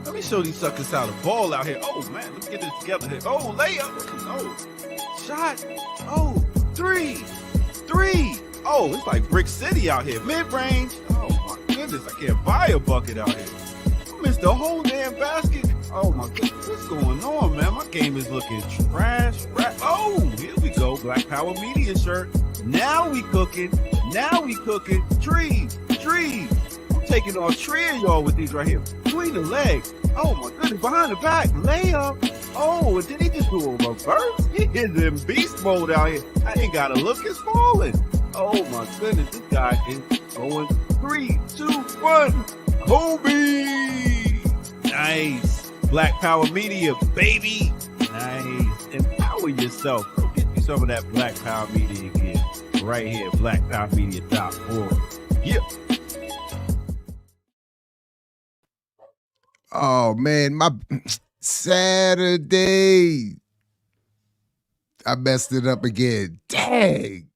Let me show these suckers how to ball out here. Oh, man, let's get this together here. Oh, layup. Oh, shot. Oh, three. Oh, it's like Brick City out here. Mid-range. Oh, my goodness. I can't buy a bucket out here. I missed the whole damn basket. Oh, my goodness. What's going on, man? My game is looking trash. Oh, here we go. Black Power Media shirt. Now we cooking. Trees. I'm taking on three of y'all with these right here. Between the legs. Oh, my goodness. Behind the back. Layup. Oh, and did he just do a reverse? He is in beast mode out here. I ain't got to look. It's falling. Oh, my goodness. This guy is going 3, 2, 1. Kobe. Nice. Black Power Media, baby. Nice. Empower yourself. Go get you some of that Black Power Media again. Right here, blackpowermedia.org. Yeah. Oh, man, my Saturday. I messed it up again. Dang.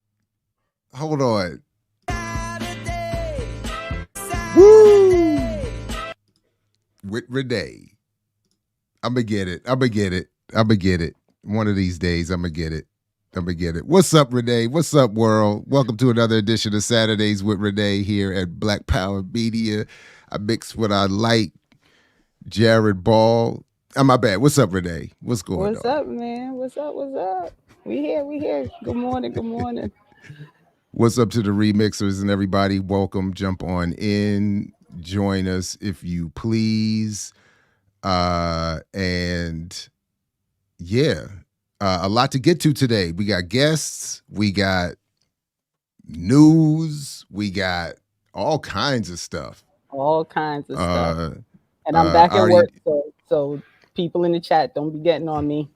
Hold on. Saturday. Woo! With Renee. I'm going to get it. One of these days, I'm going to get it. What's up, Renee? What's up, world? Welcome to another edition of Saturdays with Renee here at Black Power Media. I mix what I like. Jared Ball. Oh, my bad. What's up, Renee? What's going on? What's up, man? What's up? We here. Good morning. What's up to the remixers and everybody? Welcome. Jump on in. Join us if you please. And yeah, a lot to get to today. We got guests, we got news, we got all kinds of stuff. And I'm back at work, so people in the chat, don't be getting on me.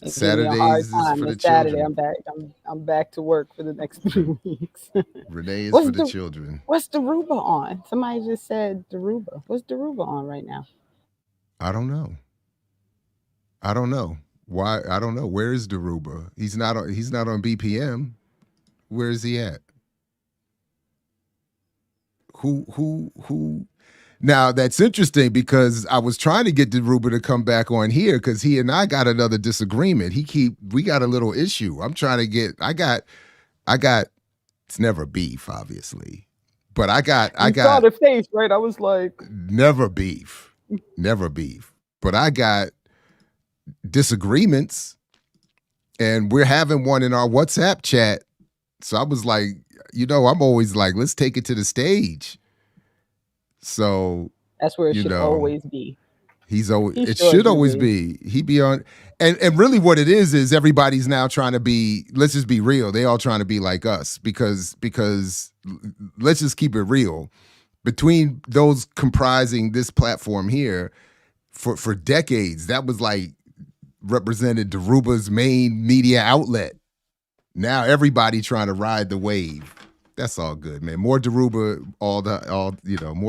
Saturdays is for the Saturday, children. I'm back to work for the next 3 weeks. Renee is for the children. What's Daruba on? Somebody just said Daruba. What's Daruba on right now? I don't know. Why? I don't know. Where is Daruba? He's not on BPM. Where is he at? Who? Now that's interesting because I was trying to get Daruba to come back on here because he and I got another disagreement. We got a little issue. I'm trying to get. I got. It's never beef, obviously, but I got. Saw the face, right? I was like, never beef. But I got disagreements, and we're having one in our WhatsApp chat. So I was like, I'm always like, let's take it to the stage. So that's where it should always be. It should always be. He be on, and really what it is everybody's now trying to be. Let's just be real. They all trying to be like us because let's just keep it real. Between those comprising this platform here, for decades, that was like represented Daruba's main media outlet. Now everybody trying to ride the wave. That's all good, man. More Daruba, more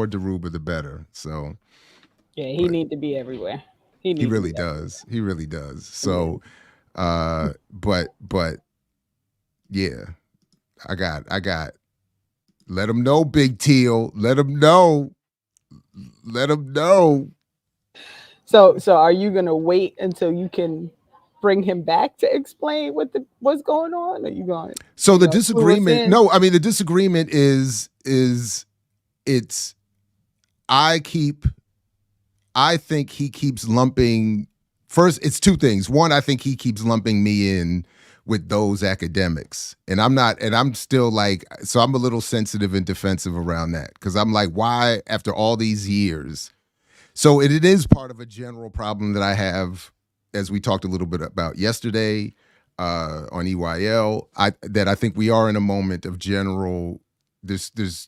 Daruba, the better. So yeah, he need to be everywhere. He really does. He really does. So, but yeah, I got. Let him know, Big Teal. Let him know. So are you gonna wait until you can bring him back to explain what's going on? Or are you going? So the disagreement? No, I mean the disagreement is it's. I think he keeps lumping. First, it's two things. One, I think he keeps lumping me in with those academics. And I'm still like, so I'm a little sensitive and defensive around that because I'm like, why after all these years? So it is part of a general problem that I have, as we talked a little bit about yesterday on EYL, that I think we are in a moment of general, there's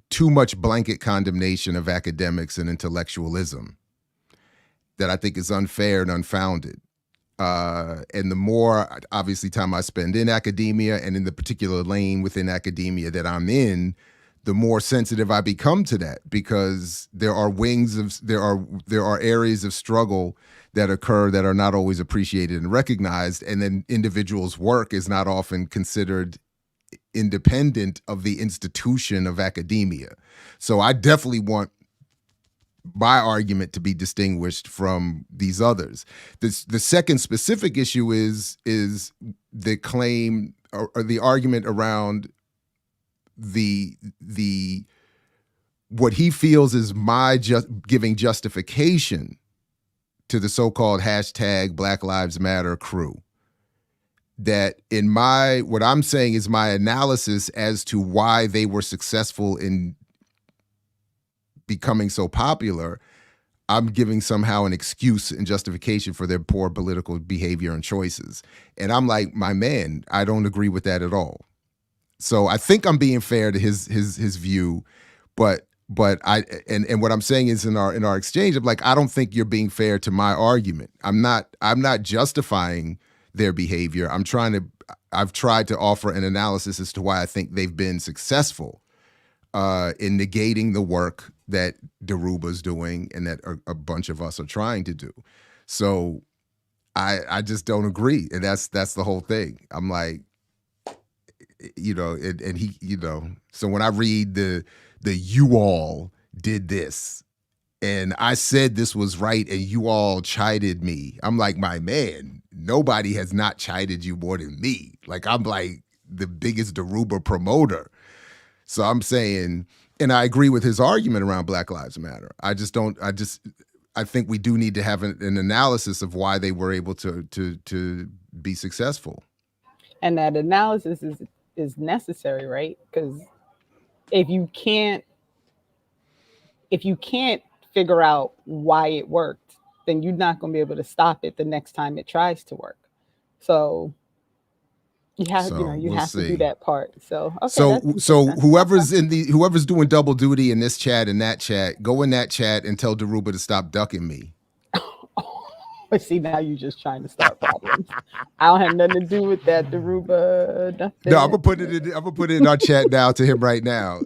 too much blanket condemnation of academics and intellectualism that I think is unfair and unfounded. And the more, obviously, time I spend in academia and in the particular lane within academia that I'm in, the more sensitive I become to that because there are there are areas of struggle that occur that are not always appreciated and recognized, and then individuals' work is not often considered independent of the institution of academia. So I definitely want my argument to be distinguished from these others. The second specific issue is the claim or the argument around the what he feels is my giving justification to the so-called hashtag Black Lives Matter crew. That in what I'm saying is my analysis as to why they were successful in becoming so popular, I'm giving somehow an excuse and justification for their poor political behavior and choices. And I'm like, my man, I don't agree with that at all. So I think I'm being fair to his view, but I and what I'm saying is in our exchange, I'm like, I don't think you're being fair to my argument. I'm not justifying their behavior. I've tried to offer an analysis as to why I think they've been successful in negating the work that Dhoruba's doing and that a bunch of us are trying to do. So I just don't agree. And that's the whole thing. I'm like, and he, so when I read the you all did this and I said this was right and you all chided me, I'm like, my man, nobody has not chided you more than me. Like, I'm like the biggest Dhoruba promoter. So I'm saying, and I agree with his argument around Black Lives Matter. I think we do need to have an analysis of why they were able to be successful. And that analysis is necessary, right? Because if you can't figure out why it worked, then you're not going to be able to stop it the next time it tries to work. So you have to do that part. So okay. So whoever's doing double duty in this chat and that chat, go in that chat and tell Dhoruba to stop ducking me. See, now you're just trying to start problems. I don't have nothing to do with that, Dhoruba. Nothing. No, I'm gonna put it in our chat now to him right now.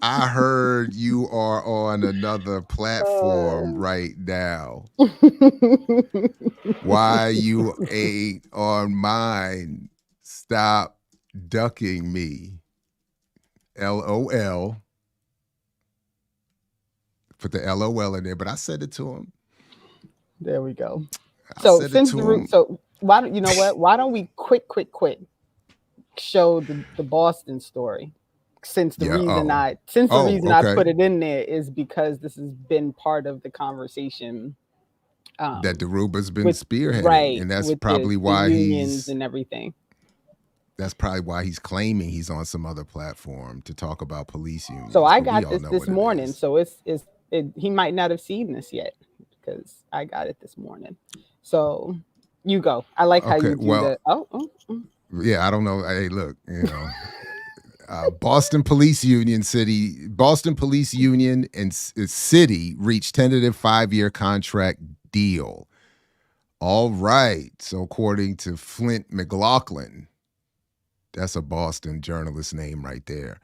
I heard you are on another platform right now. Why you ain't on mine? Stop ducking me. LOL. Put the LOL in there, but I said it to him. There we go. So why don't you know what? Why don't we quick show the Boston story? Since the reason I put it in there is because this has been part of the conversation that Dhoruba's been spearheading, right? And that's probably why unions and everything. That's probably why he's claiming he's on some other platform to talk about police unions. So I got this morning. So he might not have seen this yet because I got it this morning. So you go. I like how you do that. Yeah, I don't know. Hey, look, Boston Police Union and City reached tentative 5-year contract deal. All right. So according to Flint McLaughlin, that's a Boston journalist name right there.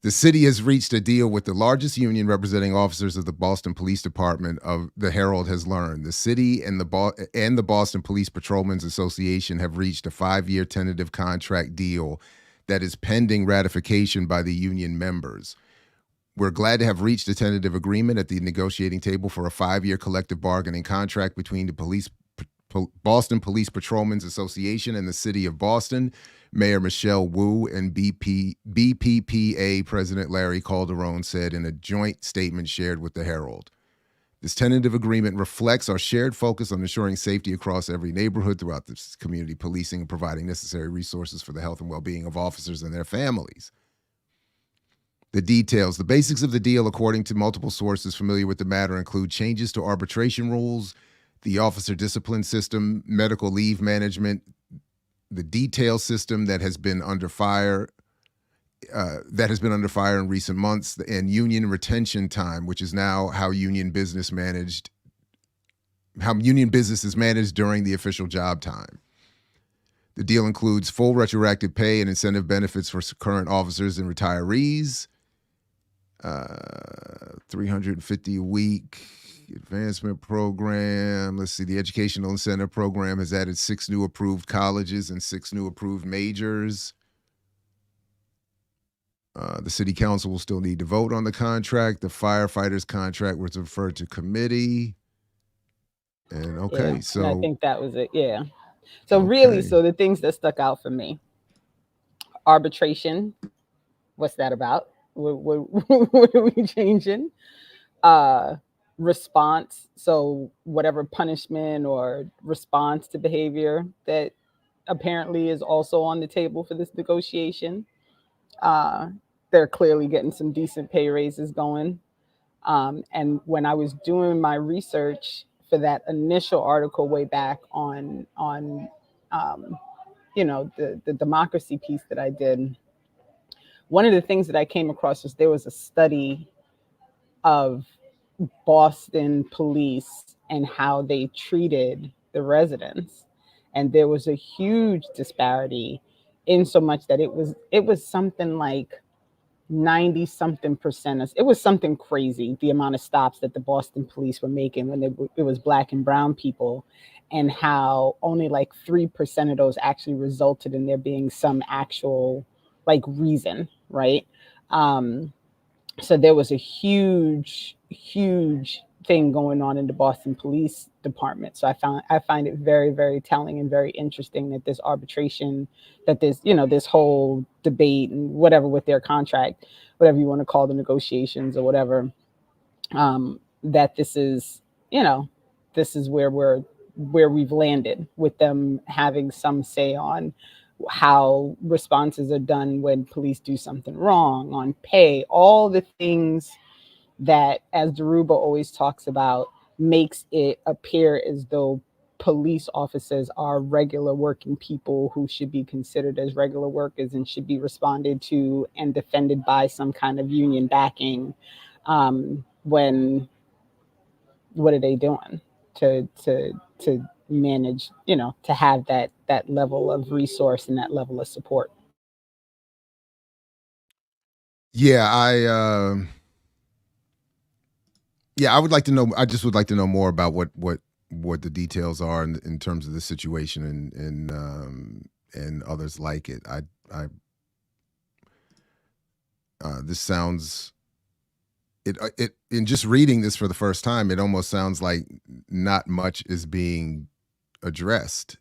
The city has reached a deal with the largest union representing officers of the Boston Police Department, of the Herald has learned. The city and the Boston Police Patrolmen's Association have reached a 5-year tentative contract deal that is pending ratification by the union members. We're glad to have reached a tentative agreement at the negotiating table for a 5-year collective bargaining contract between the Boston Police Patrolmen's Association and the City of Boston. Mayor Michelle Wu and BPPA President Larry Calderon said in a joint statement shared with the Herald. This tentative agreement reflects our shared focus on ensuring safety across every neighborhood throughout this community policing and providing necessary resources for the health and well-being of officers and their families. The details. The basics of the deal, according to multiple sources familiar with the matter, include changes to arbitration rules, the officer discipline system, medical leave management, the detail system that has been under fire in recent months, and union retention time, which is now how union business is managed during the official job time. The deal includes full retroactive pay and incentive benefits for current officers and retirees, $350 a week advancement program. Let's see, the educational incentive program has added 6 new approved colleges and 6 new approved majors. The city council will still need to vote on the contract. The firefighters contract was referred to committee. And okay, so and I think that was it. Yeah. So really, so the things that stuck out for me: arbitration. What's that about? What are we changing? Response. So whatever punishment or response to behavior that apparently is also on the table for this negotiation. They're clearly getting some decent pay raises going. And when I was doing my research for that initial article way back on the democracy piece that I did, one of the things that I came across was there was a study of Boston police and how they treated the residents, and there was a huge disparity in so much that it was something like 90 something percent. It was something crazy, the amount of stops that the Boston police were making when it was Black and brown people, and how only like 3% of those actually resulted in there being some actual like reason, right? So there was a huge thing going on in the Boston Police Department. So I find it very, very telling and very interesting that this arbitration, that this whole debate and whatever with their contract, whatever you want to call the negotiations or whatever, that this is where we've landed, with them having some say on how responses are done when police do something wrong, on pay, all the things that, as Daruba always talks about, makes it appear as though police officers are regular working people who should be considered as regular workers and should be responded to and defended by some kind of union backing. When what are they doing to manage, to have that level of resource and that level of support? Yeah, I would like to know. I just would like to know more about what the details are in terms of the situation and others like it. This sounds it in just reading this for the first time, it almost sounds like not much is being addressed.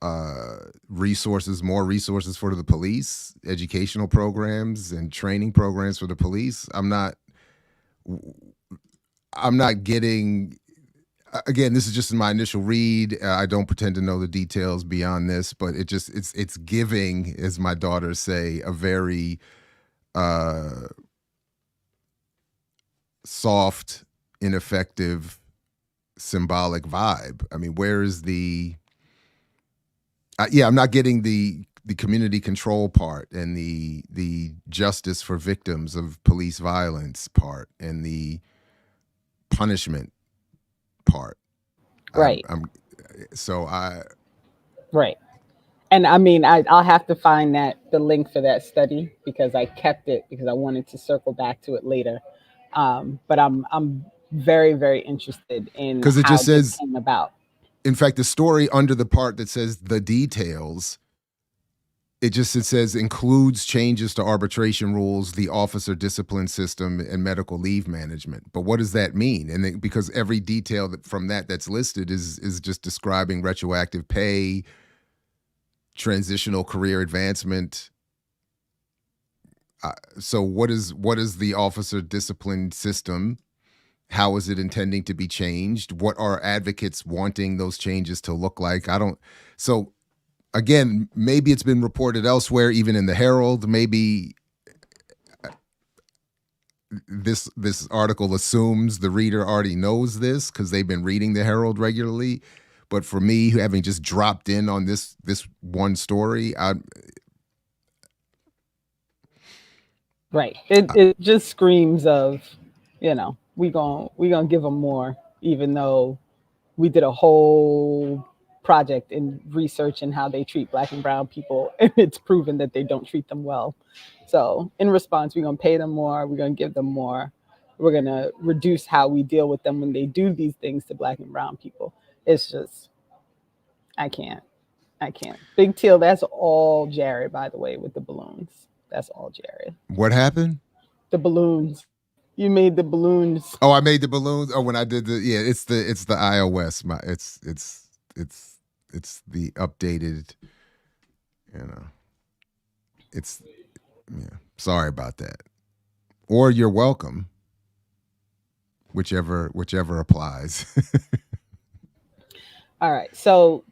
More resources for the police, educational programs and training programs for the police. I'm not getting, again, this is just my initial read. I don't pretend to know the details beyond this, but it's giving, as my daughters say, a very soft, ineffective, symbolic vibe. I mean, where is the I'm not getting the community control part and the justice for victims of police violence part and the punishment part. Right. Right. And I mean, I'll have to find the link for that study, because I kept it because I wanted to circle back to it later. But I'm very, very interested in because it just says came about. In fact, the story under the part that says the details, it says includes changes to arbitration rules, the officer discipline system, and medical leave management. But what does that mean? And because every detail from that's listed is just describing retroactive pay, transitional career advancement. So what is the officer discipline system? How is it intending to be changed? What are advocates wanting those changes to look like? So again, maybe it's been reported elsewhere, even in the Herald. Maybe this article assumes the reader already knows this because they've been reading the Herald regularly. But for me, having just dropped in on this one story, right. It just screams of, we gonna give them more, even though we did a whole project in research and how they treat Black and brown people, and it's proven that they don't treat them well. So in response, we're gonna pay them more, we're gonna give them more, we're gonna reduce how we deal with them when they do these things to Black and brown people. It's just, I can't. I can't. Big Teal, that's all Jared, by the way, with the balloons. That's all Jared. What happened? The balloons. You made the balloons. Oh, I made the balloons. Oh, when I did it's the iOS. It's the updated, it's sorry about that. Or you're welcome. Whichever applies. All right. So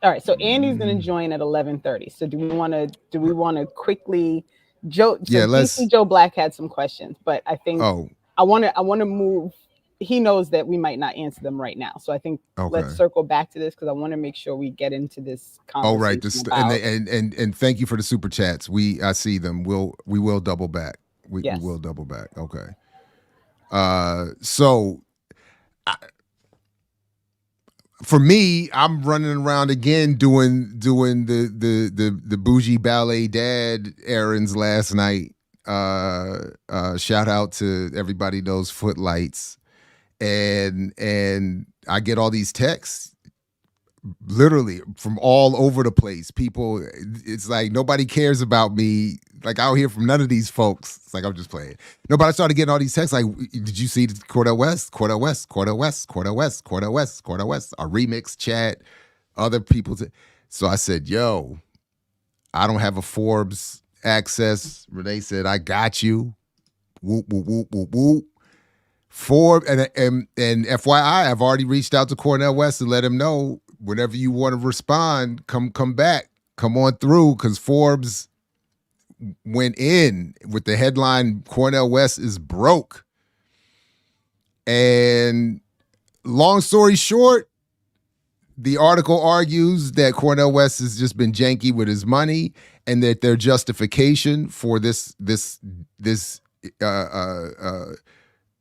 Andy's going to join at 11:30. So do we want to quickly Joe Joe Black had some questions, but I think I want to move. He knows that we might not answer them right now. So I think let's circle back to this because I want to make sure we get into this conversation. Oh, right. And thank you for the super chats. I see them. We will double back. We will double back. Okay. So for me, I'm running around again doing the bougie ballet dad errands last night. Shout out to everybody knows Footlights. And I get all these texts literally from all over the place. People, it's like nobody cares about me. Like I don't hear from none of these folks. It's like I'm just playing. No, but I started getting all these texts like, did you see Cordell West, our remix chat, other people. So I said, yo, I don't have a Forbes access. Renee said, I got you. Whoop, whoop, whoop, whoop, whoop. Forbes and FYI, I've already reached out to Cornel West and let him know whenever you want to respond, come back, come on through, because Forbes went in with the headline, Cornel West is broke. And long story short, the article argues that Cornel West has just been janky with his money and that their justification for this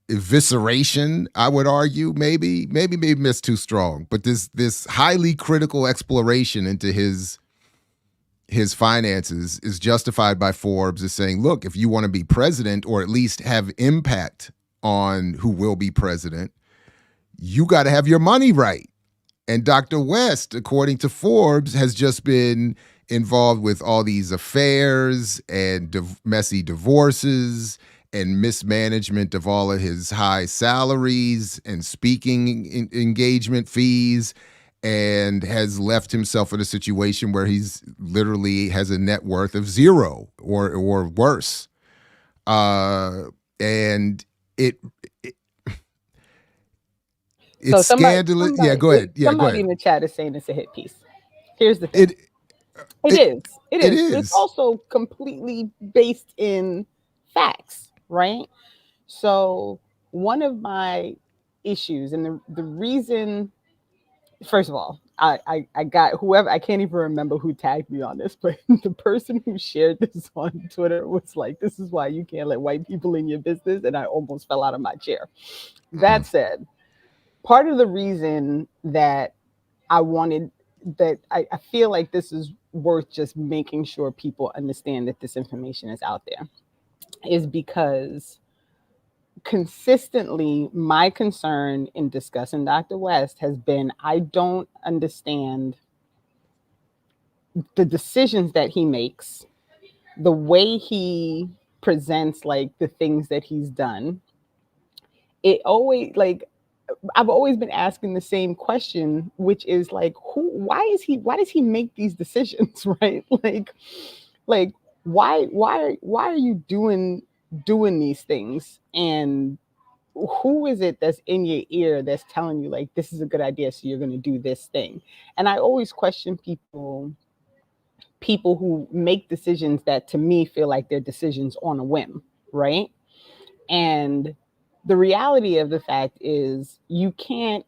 evisceration, I would argue, maybe it's too strong, but this highly critical exploration into his finances is justified by Forbes as saying, look, if you want to be president or at least have impact on who will be president, you got to have your money right. And Dr. West, according to Forbes, has just been involved with all these affairs and messy divorces and mismanagement of all of his high salaries and speaking engagement fees, and has left himself in a situation where he's literally has a net worth of zero or worse. And it's scandalous. Yeah, go ahead. Yeah, somebody in the chat is saying it's a hit piece. Here's the thing. It is. It's also completely based in facts, right? So one of my issues, and the reason, first of all, I got whoever, I can't even remember who tagged me on this, but the person who shared this on Twitter was like, this is why you can't let white people in your business, and I almost fell out of my chair. That said, part of the reason that I feel like this is worth just making sure people understand that this information is out there is because consistently my concern in discussing Dr. West has been, I don't understand the decisions that he makes, the way he presents like the things that he's done. It always, like, I've always been asking the same question, which is like, why does he make these decisions, right? Like why are you doing these things? And who is it that's in your ear that's telling you like, this is a good idea, so you're going to do this thing? And I always question people who make decisions that to me feel like they're decisions on a whim, right? And the reality of the fact is you can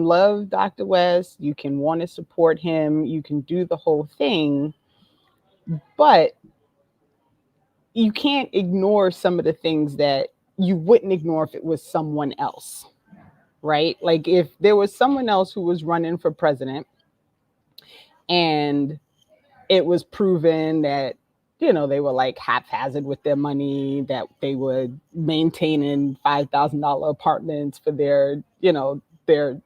love Dr. West, you can want to support him, you can do the whole thing, but you can't ignore some of the things that you wouldn't ignore if it was someone else, right? Like if there was someone else who was running for president and it was proven that, you know, they were like haphazard with their money, that they were maintaining $5,000 apartments for their, you know, the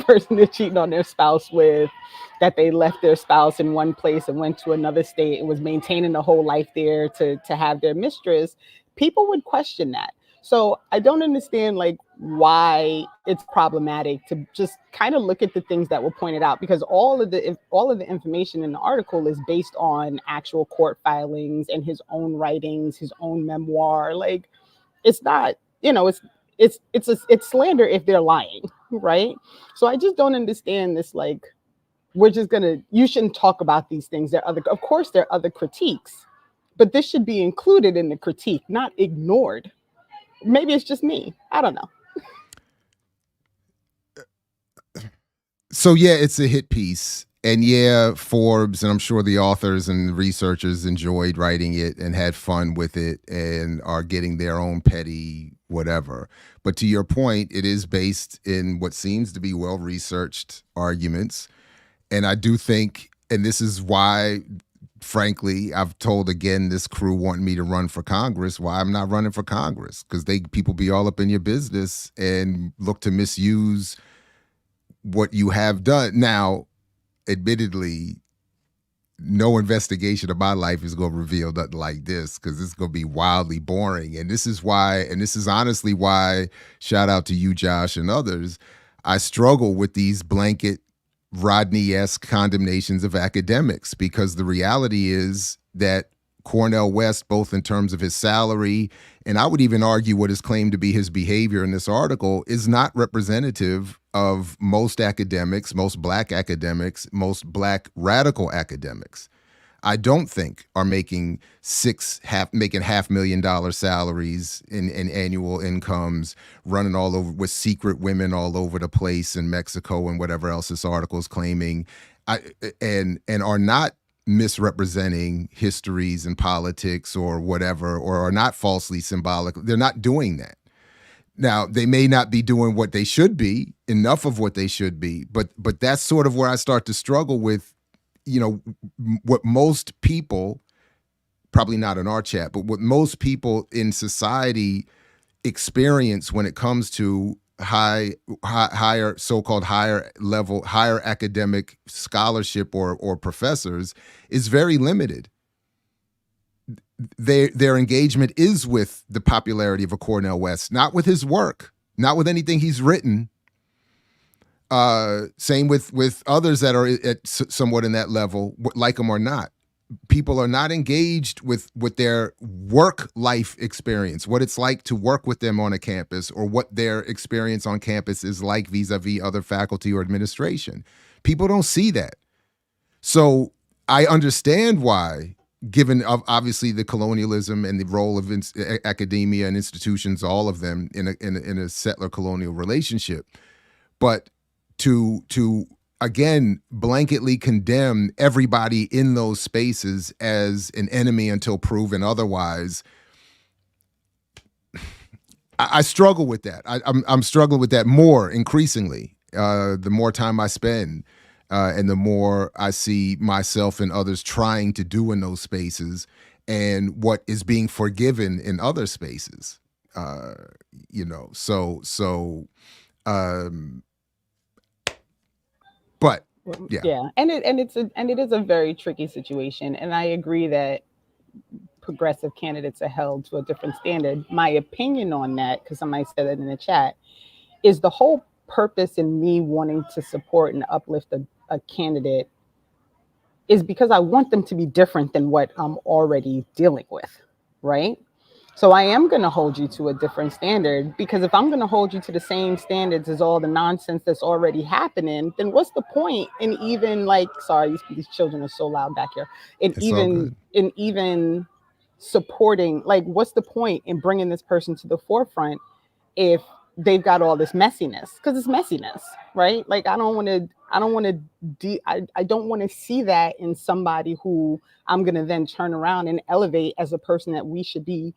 person they're cheating on their spouse with, that they left their spouse in one place and went to another state and was maintaining a whole life there to have their mistress, people would question that. So I don't understand like why it's problematic to just kind of look at the things that were pointed out, because all of the information in the article is based on actual court filings and his own writings, his own memoir. Like, it's not, it's slander if they're lying, right? So I just don't understand this, like, you shouldn't talk about these things. Of course there are other critiques, but this should be included in the critique, not ignored. Maybe it's just me. I don't know. So yeah, it's a hit piece. And yeah, Forbes, and I'm sure the authors and researchers enjoyed writing it and had fun with it and are getting their own petty whatever. But to your point, it is based in what seems to be well-researched arguments. And I do think, and this is why, frankly, I've told again this crew want me to run for Congress, why I'm not running for Congress, because people be all up in your business and look to misuse what you have done. Now, admittedly, no investigation of my life is going to reveal nothing like this, because it's going to be wildly boring. And this is why, and this is honestly why, shout out to you, Josh, and others, I struggle with these blanket Rodney-esque condemnations of academics, because the reality is that Cornel West, both in terms of his salary, and I would even argue what is claimed to be his behavior in this article, is not representative of most academics, most Black academics, most Black radical academics. I don't think are making $500,000 salaries in annual incomes, running all over with secret women all over the place in Mexico and whatever else this article is claiming, and are not misrepresenting histories and politics or whatever, or are not falsely symbolic. They're not doing that. Now, they may not be doing what they should be, enough of what they should be, but that's sort of where I start to struggle with, what most people, probably not in our chat, but what most people in society experience when it comes to higher so-called higher level, higher academic scholarship or professors is very limited. Their engagement is with the popularity of a Cornel West, not with his work, not with anything he's written. Same with others that are at somewhat in that level, like them or not. People are not engaged with their work life experience, what it's like to work with them on a campus, or what their experience on campus is like vis-a-vis other faculty or administration. People don't see that. So I understand why, given obviously the colonialism and the role of academia and institutions, all of them in a settler colonial relationship, but to again blanketly condemn everybody in those spaces as an enemy until proven otherwise, I struggle with that. I'm struggling with that more increasingly. The more time I spend, and the more I see myself and others trying to do in those spaces, and what is being forgiven in other spaces. But yeah, and it is a very tricky situation, and I agree that progressive candidates are held to a different standard. My opinion on that, because somebody said it in the chat, is the whole purpose in me wanting to support and uplift a candidate is because I want them to be different than what I'm already dealing with, right? So I am going to hold you to a different standard, because if I'm going to hold you to the same standards as all the nonsense that's already happening, then what's the point in even sorry, these children are so loud back here, even supporting, what's the point in bringing this person to the forefront if they've got all this messiness? Because it's messiness, right? I don't want to see that in somebody who I'm going to then turn around and elevate as a person that we should be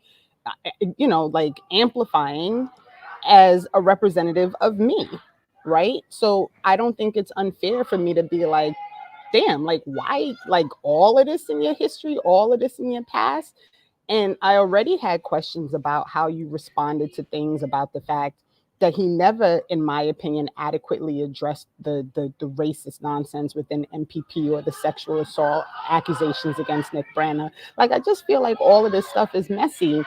amplifying as a representative of me, right? So I don't think it's unfair for me to be like, damn, why, all of this in your history, all of this in your past. And I already had questions about how you responded to things about the fact that he never, in my opinion, adequately addressed the racist nonsense within MPP or the sexual assault accusations against Nick Branna. Like, I just feel like all of this stuff is messy.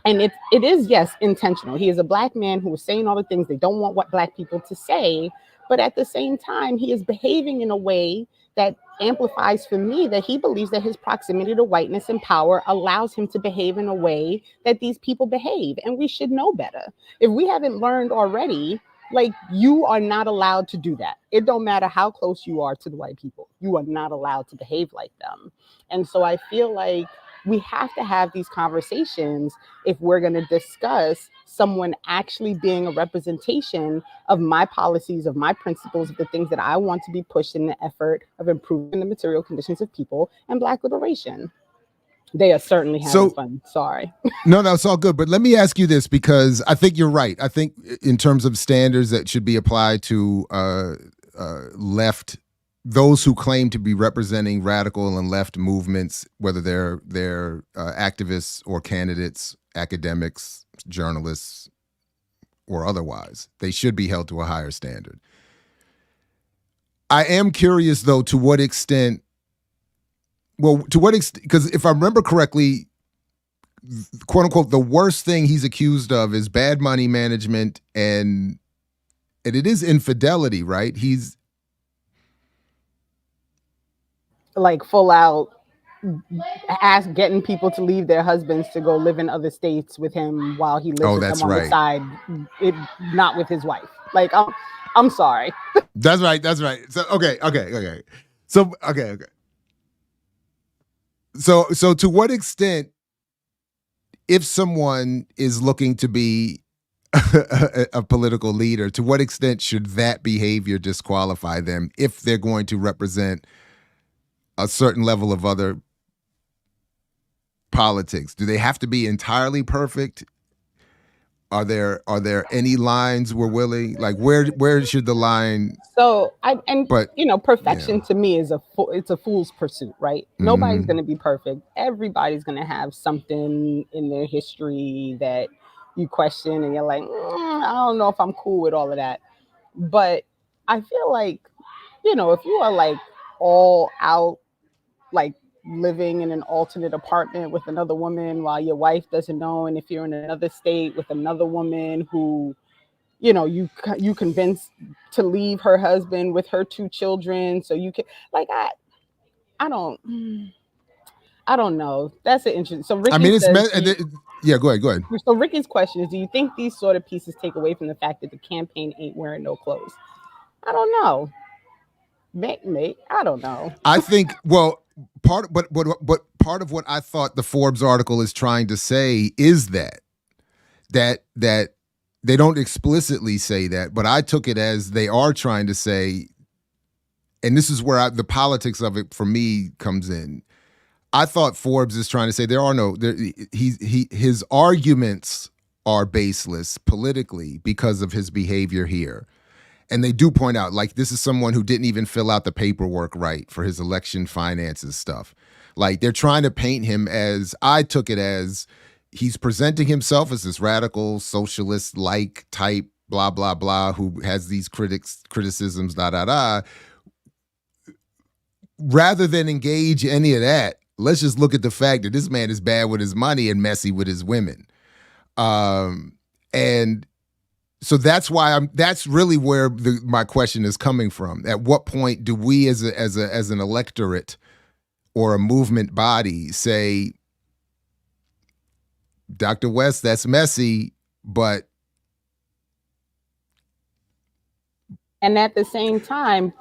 And it is, yes, intentional. He is a Black man who is saying all the things they don't want what Black people to say. But at the same time, he is behaving in a way that amplifies for me that he believes that his proximity to whiteness and power allows him to behave in a way that these people behave. And we should know better. If we haven't learned already, like, you are not allowed to do that. It don't matter how close you are to the white people. You are not allowed to behave like them. And so I feel like we have to have these conversations if we're going to discuss someone actually being a representation of my policies, of my principles, of the things that I want to be pushed in the effort of improving the material conditions of people and Black liberation. They are certainly having fun. Sorry. No, it's all good. But let me ask you this, because I think you're right. I think in terms of standards that should be applied to left, those who claim to be representing radical and left movements, whether they're activists or candidates, academics, journalists, or otherwise, they should be held to a higher standard. I am curious, though, to what extent, because if I remember correctly, quote unquote, the worst thing he's accused of is bad money management and it is infidelity, right? He's like full out getting people to leave their husbands to go live in other states with him while he lives with them on the side, not with his wife. Like, I'm sorry. That's right. So okay. So to what extent, if someone is looking to be a political leader, to what extent should that behavior disqualify them if they're going to represent a certain level of other politics? Do they have to be entirely perfect? Are there any lines we're willing, like where should the line? So perfection to me is it's a fool's pursuit, right? Mm-hmm. Nobody's going to be perfect. Everybody's going to have something in their history that you question and you're like, I don't know if I'm cool with all of that. But I feel like, if you are like all out, like living in an alternate apartment with another woman while your wife doesn't know, and if you're in another state with another woman who, you convinced to leave her husband with her 2 children, so you can, like, I don't know. That's an interesting. So Ricky go ahead. So Ricky's question is, do you think these sort of pieces take away from the fact that the campaign ain't wearing no clothes? I don't know. Mate, I don't know. I think, part of what I thought the Forbes article is trying to say is that they don't explicitly say that, but I took it as they are trying to say, and this is where the politics of it for me comes in. I thought Forbes is trying to say his arguments are baseless politically because of his behavior here. And they do point out, like, this is someone who didn't even fill out the paperwork right for his election finances stuff. Like, they're trying to paint him as, I took it as, he's presenting himself as this radical socialist-like type, blah, blah, blah, who has these criticisms, Rather than engage any of that, let's just look at the fact that this man is bad with his money and messy with his women. And so that's why that's really where my question is coming from. At what point do we as an electorate or a movement body say, Dr. West, that's messy, but. And at the same time,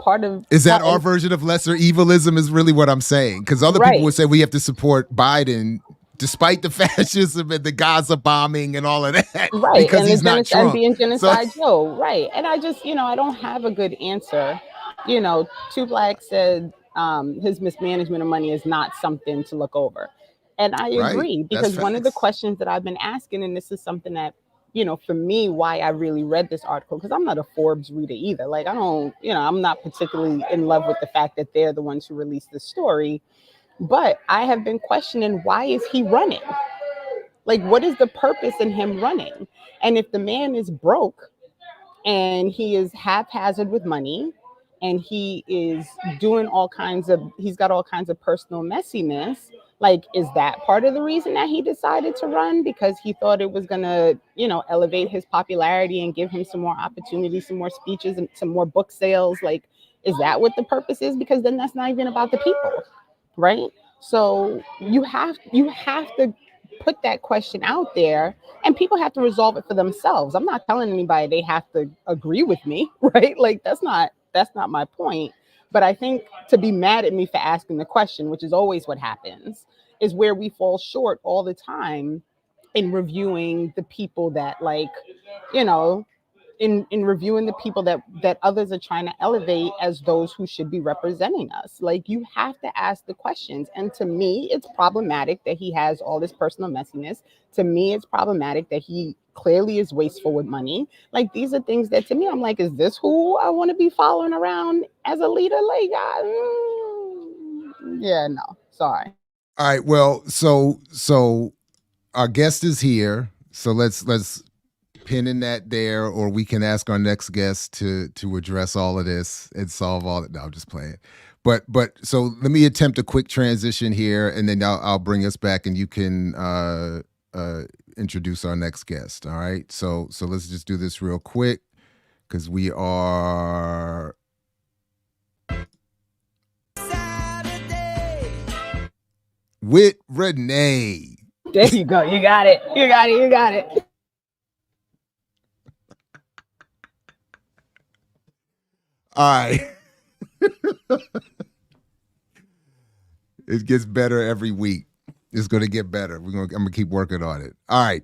is that our version of lesser evilism is really what I'm saying. Because other people would say we have to support Biden despite the fascism and the Gaza bombing and all of that. Right. Because and he's not Trump. And being genocide Joe. Right. And I just, I don't have a good answer. Two Black said his mismanagement of money is not something to look over. And I agree, because one of the questions that I've been asking, and this is something that, for me, why I really read this article, because I'm not a Forbes reader either. Like, I don't, I'm not particularly in love with the fact that they're the ones who released the story. But I have been questioning, why is he running? Like, what is the purpose in him running? And if the man is broke, and he is haphazard with money, and he is he's got all kinds of personal messiness. Like, is that part of the reason that he decided to run? Because he thought it was gonna, elevate his popularity and give him some more opportunities, some more speeches, and some more book sales? Like, is that what the purpose is? Because then that's not even about the people, right? So you have to put that question out there, and people have to resolve it for themselves. I'm not telling anybody they have to agree with me, right? Like, that's not my point. But I think to be mad at me for asking the question, which is always what happens, is where we fall short all the time in reviewing the people that, like, in reviewing the people that others are trying to elevate as those who should be representing us. Like, you have to ask the questions. And to me, it's problematic that he has all this personal messiness. To me, it's problematic that he clearly is wasteful with money. Like, these are things that, to me, I'm like, is this who I want to be following around as a leader? Like, yeah, no, sorry. All right. Well, so our guest is here. So let's pin in that there, or we can ask our next guest to address all of this and solve all it. No, I'm just playing. But so let me attempt a quick transition here, and then I'll bring us back, and you can introduce our next guest. All right. So let's just do this real quick, because we are with Renee. There you go. You got it. You got it. All right. It gets better every week. It's going to get better. I'm going to keep working on it. All right.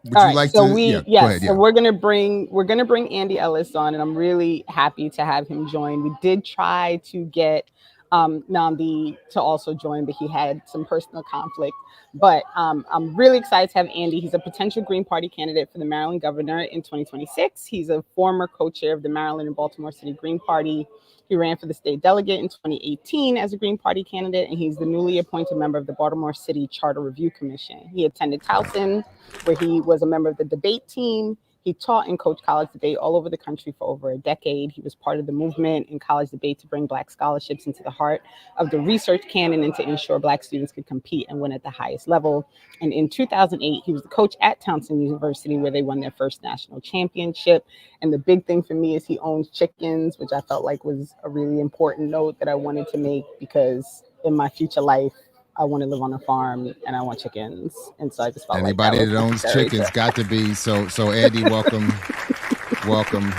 We're going to bring Andy Ellis on, and I'm really happy to have him join. We did try to get Nnamdi to also join, but he had some personal conflict. But I'm really excited to have Andy. He's a potential Green Party candidate for the Maryland governor in 2026. He's a former co-chair of the Maryland and Baltimore City Green Party. He ran for the state delegate in 2018 as a Green Party candidate, and he's the newly appointed member of the Baltimore City Charter Review Commission. He attended Towson, where he was a member of the debate team. He taught and coached college debate all over the country for over a decade. He was part of the movement in college debate to bring Black scholarships into the heart of the research canon and to ensure Black students could compete and win at the highest level. And in 2008, he was the coach at Towson University, where they won their first national championship. And the big thing for me is he owns chickens, which I felt like was a really important note that I wanted to make, because in my future life, I want to live on a farm and I want chickens. And so I just felt anybody like that owns chickens got to be. So Andy, welcome. Welcome.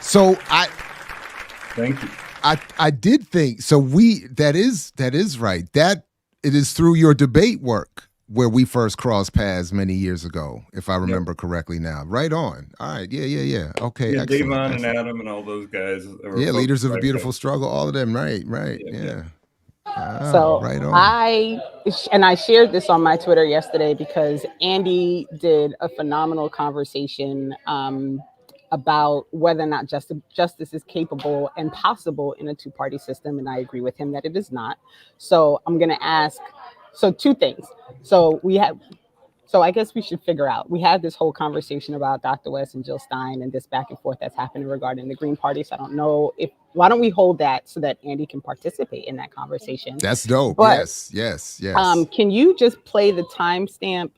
So thank you. I did think, so that is right. That it is through your debate work where we first crossed paths many years ago, if I remember correctly now. Right on. All right. Yeah. Okay. Yeah, Davon and Adam and all those guys. Yeah, leaders of a beautiful struggle, all of them. Right. Yeah. So right on. I shared this on my Twitter yesterday because Andy did a phenomenal conversation about whether or not justice is capable and possible in a two-party system. And I agree with him that it is not. So I'm going to ask, two things. So I guess we should figure out, we had this whole conversation about Dr. West and Jill Stein and this back and forth that's happening regarding the Green Party. So I don't know why don't we hold that so that Andy can participate in that conversation? That's dope. But, yes. Can you just play the timestamp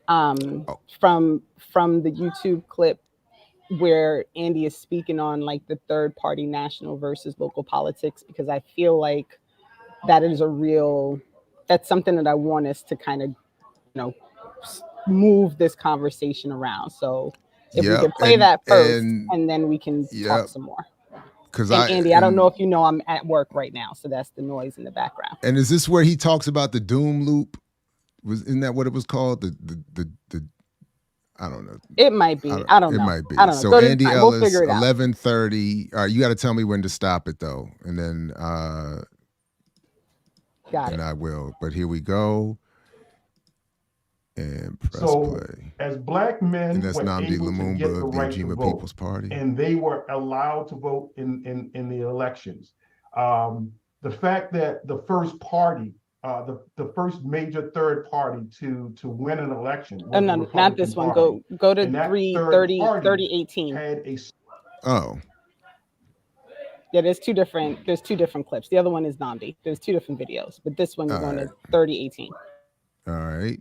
from the YouTube clip where Andy is speaking on like the third party national versus local politics? Because I feel like that's something that I want us to kind of, move this conversation around. So if we can play that first and then we can talk some more. Andy, I don't know if you know I'm at work right now, so that's the noise in the background. And is this where he talks about the doom loop? Isn't that what it was called? The I don't know. It might be. I don't know. It might be. I don't know. So Andy Ellis, 11:30. All right, you got to tell me when to stop it though, and then got it. And I will. But here we go. And press play. As Black men, and that's Nnamdi Lumumba of the Ujima People's Party, and they were allowed to vote in the elections. The fact that the first party the first major third party to win an election. Oh, no, not this one. Go to 3018. Had a Yeah, there's two different clips. The other one is Namdi. There's two different videos, but this one you're going to 3018. All right.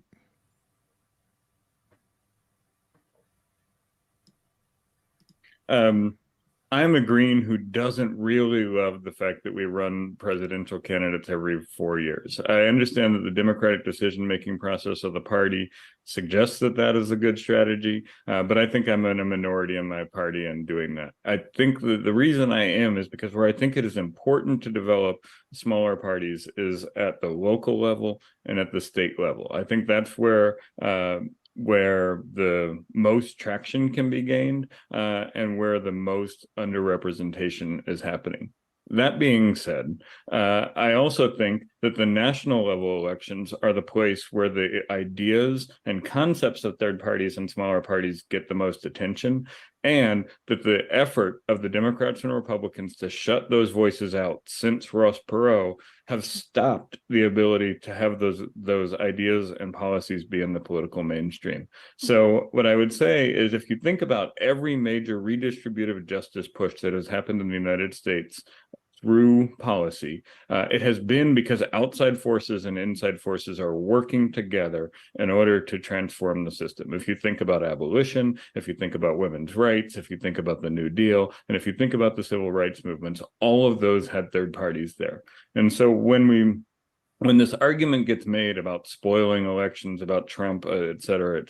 I'm a Green who doesn't really love the fact that we run presidential candidates every 4 years. I understand that the democratic decision-making process of the party suggests that that is a good strategy, but I think I'm in a minority in my party in doing that. I think the reason I am is because where I think it is important to develop smaller parties is at the local level and at the state level. I think that's where the most traction can be gained and where the most underrepresentation is happening. That being said, I also think that the national level elections are the place where the ideas and concepts of third parties and smaller parties get the most attention, and that the effort of the Democrats and Republicans to shut those voices out since Ross Perot have stopped the ability to have those ideas and policies be in the political mainstream. So what I would say is, if you think about every major redistributive justice push that has happened in the United States through policy, it has been because outside forces and inside forces are working together in order to transform the system. If you think about abolition, if you think about women's rights, if you think about the New Deal, and if you think about the civil rights movements, all of those had third parties there. And so when this argument gets made about spoiling elections, about Trump, et cetera,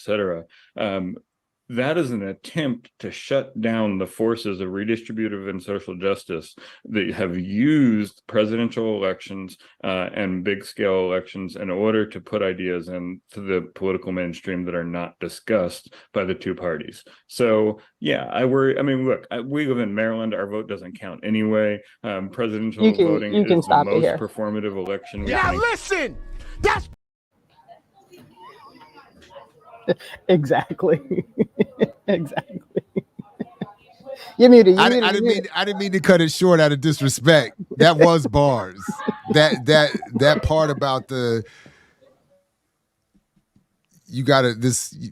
that is an attempt to shut down the forces of redistributive and social justice that have used presidential elections and big-scale elections in order to put ideas into the political mainstream that are not discussed by the two parties. So, yeah, I worry. I mean, look, we live in Maryland. Our vote doesn't count anyway. Presidential voting is the most performative election. Now listen! That's exactly. Exactly. You're muted. I didn't mean to cut it short out of disrespect. That was bars. That part about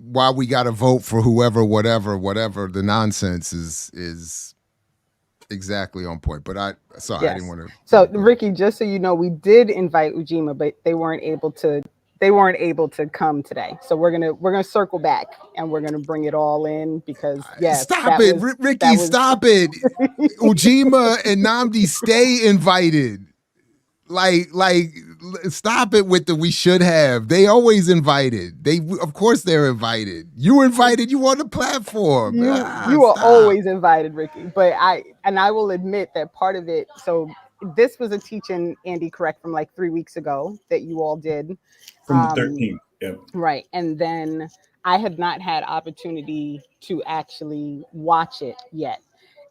why we gotta vote for whoever, whatever the nonsense is exactly on point. But I didn't want to. So Ricky, just so you know, we did invite Ujima, but they weren't able to come today. So we're gonna circle back and we're gonna bring it all in because stop it, Ricky, stop it. Ujima and Namdi stay invited. Like stop it with the we should have. They always invited. Of course they're invited. You invited, you on the platform. You are always invited, Ricky. But I will admit that part of it, so this was a teaching, Andy, correct, from like 3 weeks ago that you all did. From the 13th, yeah. Right. And then I had not had opportunity to actually watch it yet.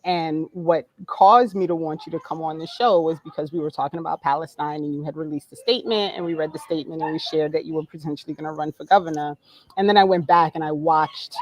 And what caused me to want you to come on the show was because we were talking about Palestine and you had released a statement and we read the statement and we shared that you were potentially going to run for governor. And then I went back and I watched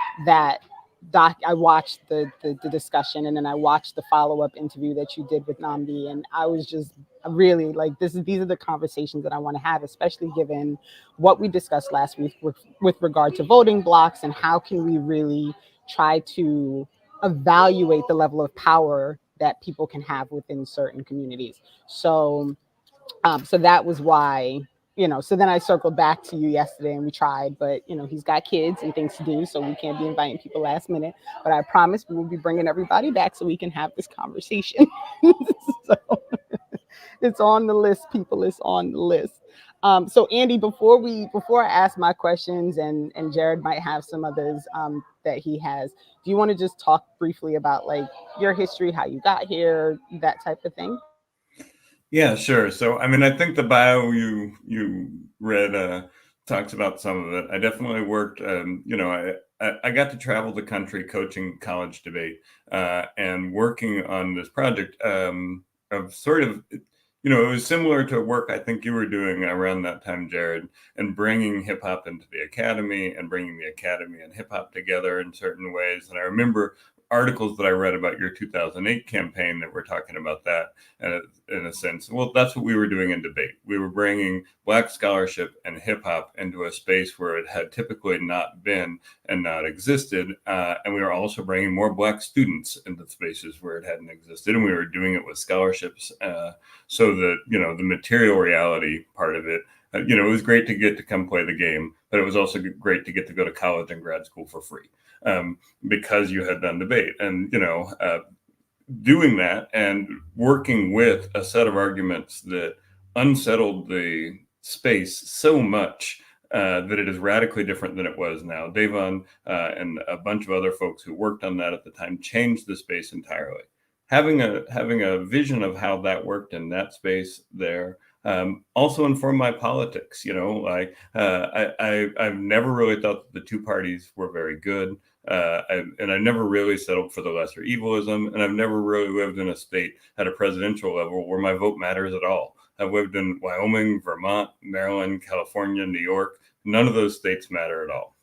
I watched the discussion, and then I watched the follow-up interview that you did with Namdi, and I was just really like, these are the conversations that I want to have, especially given what we discussed last week with regard to voting blocks and how can we really try to evaluate the level of power that people can have within certain communities. So that was why, so then I circled back to you yesterday and we tried, but he's got kids and things to do, so we can't be inviting people last minute, but I promise we will be bringing everybody back so we can have this conversation. So it's on the list, people, it's on the list. So Andy, before I ask my questions, and Jared might have some others that he has, do you want to just talk briefly about like your history, how you got here, that type of thing? Yeah, sure. So, I mean, I think the bio you read talks about some of it. I definitely worked, I got to travel the country coaching college debate and working on this project of sort of, it was similar to work I think you were doing around that time, Jared, and bringing hip hop into the academy and bringing the academy and hip hop together in certain ways. And I remember articles that I read about your 2008 campaign that were talking about that, and in a sense, well, that's what we were doing in debate. We were bringing Black scholarship and hip hop into a space where it had typically not been and not existed, and we were also bringing more Black students into spaces where it hadn't existed, and we were doing it with scholarships, so that the material reality part of it. It was great to get to come play the game, but it was also great to get to go to college and grad school for free, because you had done debate. And, doing that and working with a set of arguments that unsettled the space so much that it is radically different than it was now. Davon and a bunch of other folks who worked on that at the time changed the space entirely. Having a vision of how that worked in that space there also informed my politics. I've never really thought that the two parties were very good. And I never really settled for the lesser evilism. And I've never really lived in a state at a presidential level where my vote matters at all. I've lived in Wyoming, Vermont, Maryland, California, New York. None of those states matter at all.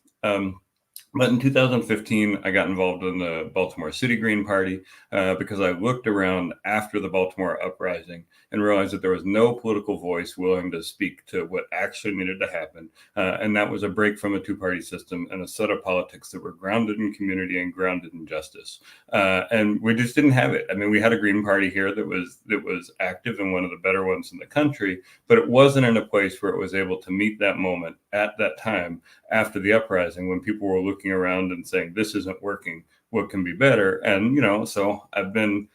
But in 2015, I got involved in the Baltimore City Green Party because I looked around after the Baltimore uprising and realized that there was no political voice willing to speak to what actually needed to happen. And that was a break from a two-party system and a set of politics that were grounded in community and grounded in justice. And we just didn't have it. I mean, we had a Green Party here that was active and one of the better ones in the country, but it wasn't in a place where it was able to meet that moment at that time after the uprising when people were looking around and saying, this isn't working, what can be better? And, so I'm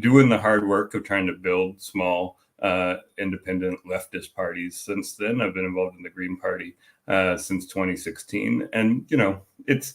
doing the hard work of trying to build small, independent leftist parties since then. I've been involved in the Green Party since 2016. And, it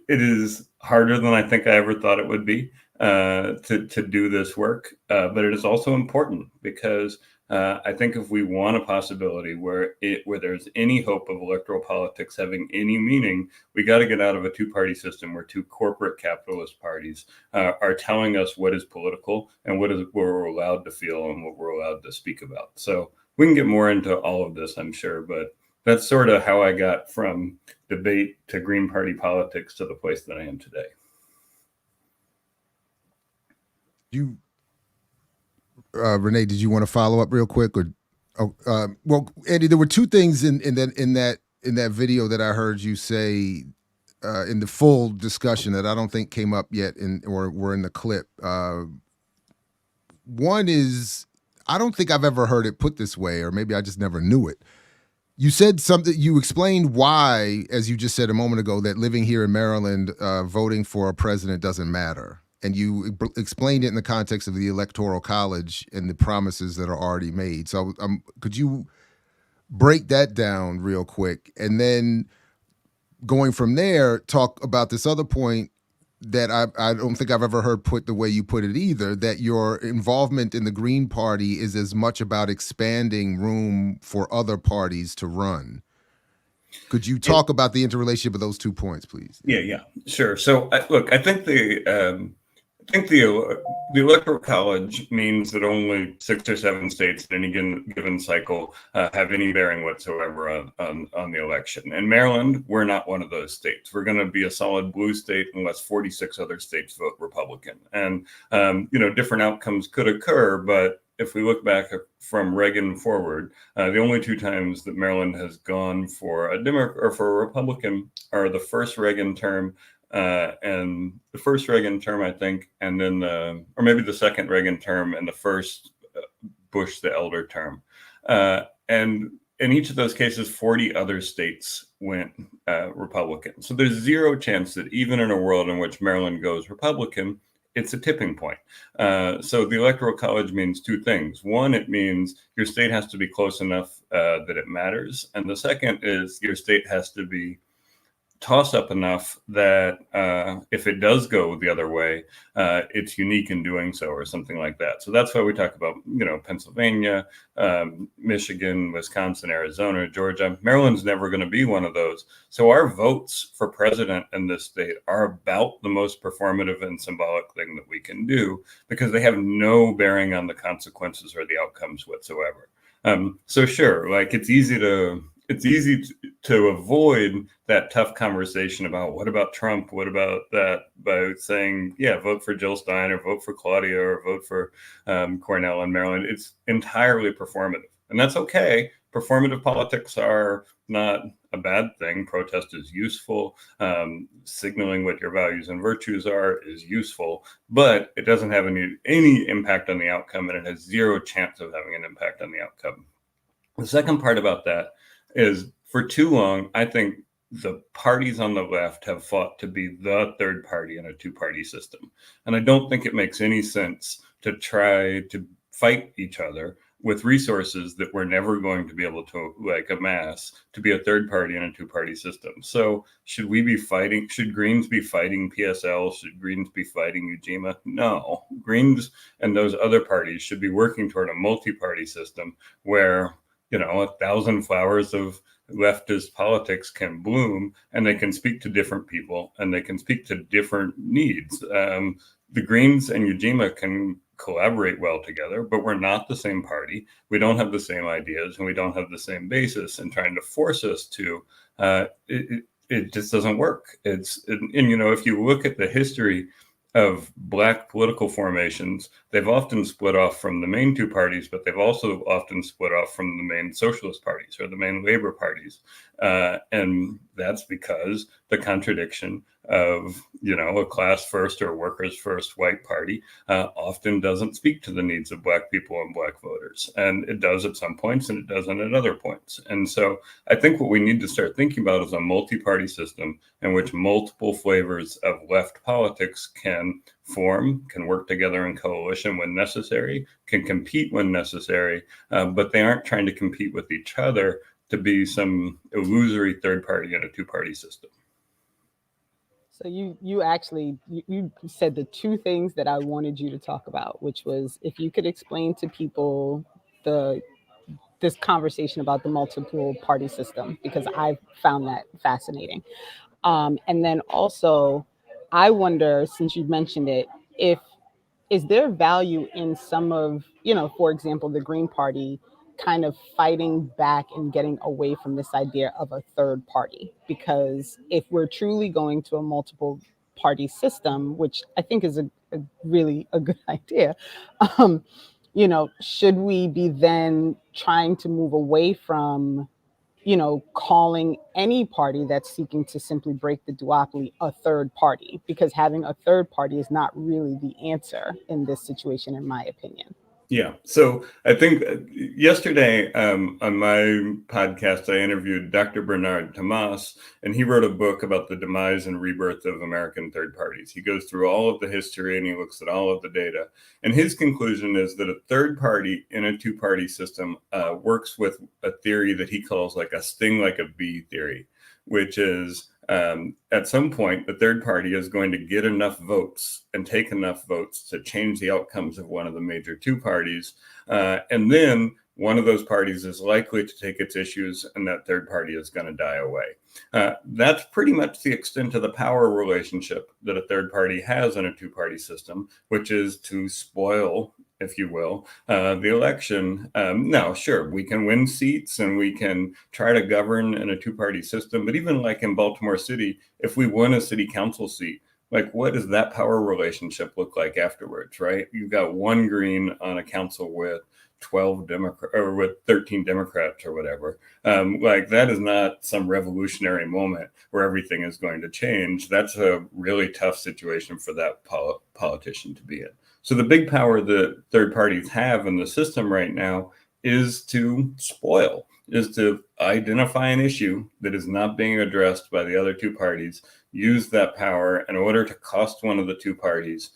is harder than I think I ever thought it would be to do this work. But it is also important because I think if we want a possibility where there's any hope of electoral politics having any meaning, we got to get out of a two-party system where two corporate capitalist parties are telling us what is political and what we're allowed to feel and what we're allowed to speak about. So we can get more into all of this, I'm sure, but that's sort of how I got from debate to Green Party politics to the place that I am today. Renee, did you want to follow up real quick? Or, well, Andy, there were two things in that video that I heard you say in the full discussion that I don't think came up yet or were in the clip. One is, I don't think I've ever heard it put this way, or maybe I just never knew it. You said something, you explained why, as you just said a moment ago, that living here in Maryland, voting for a president doesn't matter. And you explained it in the context of the Electoral College and the promises that are already made. So could you break that down real quick? And then going from there, talk about this other point that I don't think I've ever heard put the way you put it either, that your involvement in the Green Party is as much about expanding room for other parties to run. Could you talk about the interrelationship of those 2 points, please? Yeah, sure. So look, I think the Electoral College means that only 6 or 7 states at any given cycle have any bearing whatsoever on the election. In Maryland, we're not one of those states. We're going to be a solid blue state unless 46 other states vote Republican. And, different outcomes could occur, but if we look back from Reagan forward, the only 2 times that Maryland has gone for a Democrat or for a Republican are the first Reagan term and the first Reagan term, I think, and then or maybe the second Reagan term and the first Bush the elder term. And in each of those cases, 40 other states went Republican. So there's zero chance that even in a world in which Maryland goes Republican, it's a tipping point. So the Electoral College means 2 things. One, it means your state has to be close enough that it matters. And the second is your state has to be toss up enough that if it does go the other way, it's unique in doing so or something like that. So that's why we talk about, Pennsylvania, Michigan, Wisconsin, Arizona, Georgia. Maryland's never going to be one of those. So our votes for president in this state are about the most performative and symbolic thing that we can do because they have no bearing on the consequences or the outcomes whatsoever. So sure, like it's easy to it's easy to avoid that tough conversation about what about Trump, what about that, by saying, yeah, vote for Jill Stein or vote for Claudia or vote for Cornell in Maryland. It's entirely performative, and that's okay. Performative politics are not a bad thing. Protest is useful. Signaling what your values and virtues are is useful, but it doesn't have any impact on the outcome, and it has zero chance of having an impact on the outcome. The second part about that is, for too long, I think the parties on the left have fought to be the third party in a two-party system. And I don't think it makes any sense to try to fight each other with resources that we're never going to be able to amass to be a third party in a two-party system. So should Greens be fighting PSL? Should Greens be fighting Ujima? No, Greens and those other parties should be working toward a multi-party system where 1,000 flowers of leftist politics can bloom, and they can speak to different people, and they can speak to different needs. The Greens and Ujima can collaborate well together, but we're not the same party. We don't have the same ideas, and we don't have the same basis. And trying to force us to, it just doesn't work. And if you look at the history of Black political formations, they've often split off from the main two parties, but they've also often split off from the main socialist parties or the main labor parties. And that's because the contradiction of, a class first or workers first white party often doesn't speak to the needs of Black people and Black voters. And it does at some points and it doesn't at other points. And so I think what we need to start thinking about is a multi-party system in which multiple flavors of left politics can work together in coalition when necessary, can compete when necessary, but they aren't trying to compete with each other to be some illusory third party in a two-party system. So you actually said the two things that I wanted you to talk about, which was if you could explain to people this conversation about the multiple party system, because I found that fascinating. And then also, I wonder, since you mentioned it, is there value in some of, for example, the Green Party kind of fighting back and getting away from this idea of a third party? Because if we're truly going to a multiple party system, which I think is a really a good idea, should we be then trying to move away from calling any party that's seeking to simply break the duopoly a third party, because having a third party is not really the answer in this situation, in my opinion. Yeah. So I think yesterday on my podcast, I interviewed Dr. Bernard Tomas, and he wrote a book about the demise and rebirth of American third parties. He goes through all of the history and he looks at all of the data. And his conclusion is that a third party in a two-party system works with a theory that he calls like a sting like a bee theory, which is at some point, the third party is going to get enough votes and take enough votes to change the outcomes of one of the major two parties. And then one of those parties is likely to take its issues, and that third party is going to die away. That's pretty much the extent of the power relationship that a third party has in a two-party system, which is to spoil, if you will, the election. Now, sure, we can win seats and we can try to govern in a two-party system, but even like in Baltimore City, if we win a city council seat, like what does that power relationship look like afterwards, right? You've got one Green on a council with 12 Democrats or with 13 Democrats or whatever. Like that is not some revolutionary moment where everything is going to change. That's a really tough situation for that politician to be in. So the big power that third parties have in the system right now is to spoil, is to identify an issue that is not being addressed by the other two parties, use that power in order to cost one of the two parties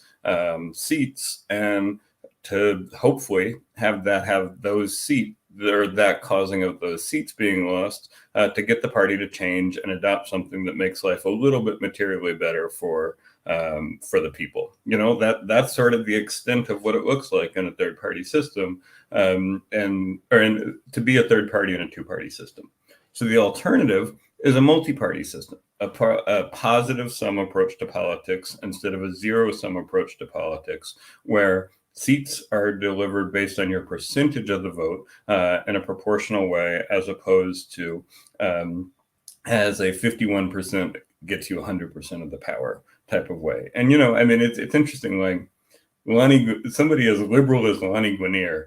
seats, and to hopefully have those seats, or that causing of those seats being lost, to get the party to change and adopt something that makes life a little bit materially better for the people. That's sort of the extent of what it looks like in a third party system, to be a third party in a two party system. So the alternative is a multi-party system, a positive sum approach to politics instead of a zero sum approach to politics, where Seats are delivered based on your percentage of the vote in a proportional way, as opposed to as a 51% gets you 100% of the power type of way. And, you know, I mean, it's interesting, like somebody as liberal as Lani Guinier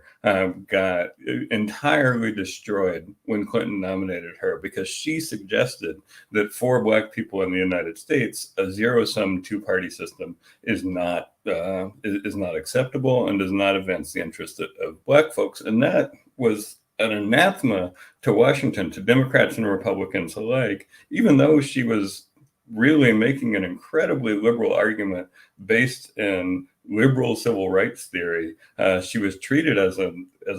got entirely destroyed when Clinton nominated her, because she suggested that for Black people in the United States, a zero-sum two-party system is not acceptable and does not advance the interest of Black folks. And that was an anathema to Washington, to Democrats and Republicans alike, even though she was really making an incredibly liberal argument based in liberal civil rights theory. She was treated as a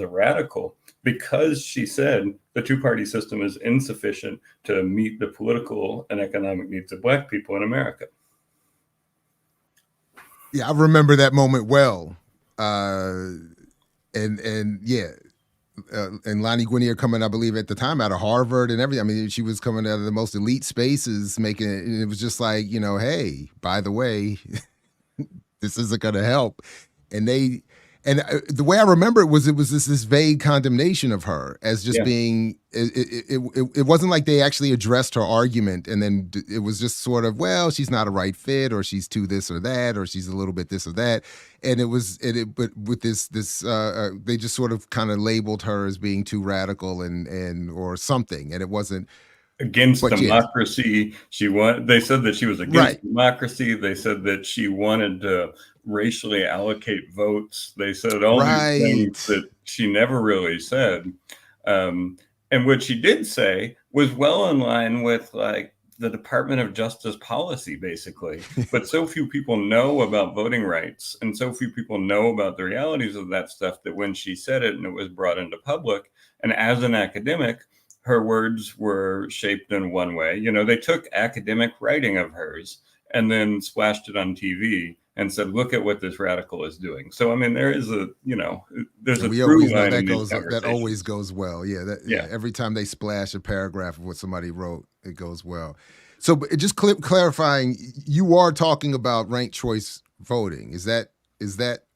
radical because she said the two-party system is insufficient to meet the political and economic needs of Black people in America. Yeah, I remember that moment well. And Lani Guinier coming, I believe, at the time out of Harvard and everything. I mean, she was coming out of the most elite spaces, making it. And it was just like, you know, hey, by the way, this isn't going to help. And the way I remember it was this vague condemnation of her as just being. It wasn't like they actually addressed her argument, and then it was just sort of, well, she's not a right fit, or she's too this or that, or she's a little bit this or that. And but with this they just sort of kind of labeled her as being too radical and or something, and it wasn't against democracy. They said that she was against democracy. They said that she wanted to racially allocate votes. They said all these things that she never really said. And what she did say was well in line with like the Department of Justice policy, basically. But so few people know about voting rights, and so few people know about the realities of that stuff, that when she said it and it was brought into public, and as an academic, her words were shaped in one way. You know, they took academic writing of hers and then splashed it on TV and said, look at what this radical is doing. So, I mean, there's a through line in these conversations. That always goes well. Yeah, every time they splash a paragraph of what somebody wrote, it goes well. So just clarifying, you are talking about ranked choice voting. Is that,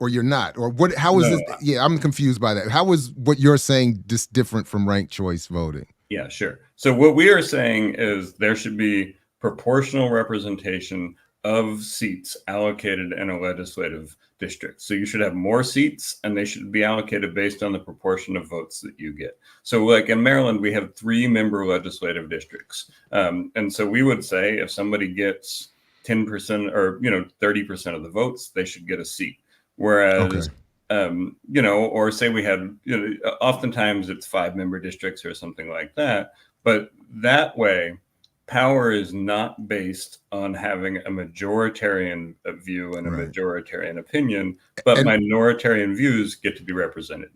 or you're not? Or what? How is this? Yeah, I'm confused by that. How is what you're saying just different from ranked choice voting? Yeah, sure. So what we are saying is there should be proportional representation of seats allocated in a legislative district. So you should have more seats, and they should be allocated based on the proportion of votes that you get. So like in Maryland, we have 3-member legislative districts. And so we would say if somebody gets 10% or 30% of the votes, they should get a seat. Whereas, or say we had, oftentimes it's 5-member districts or something like that. But that way, power is not based on having a majoritarian view and a majoritarian opinion, but minoritarian views get to be represented.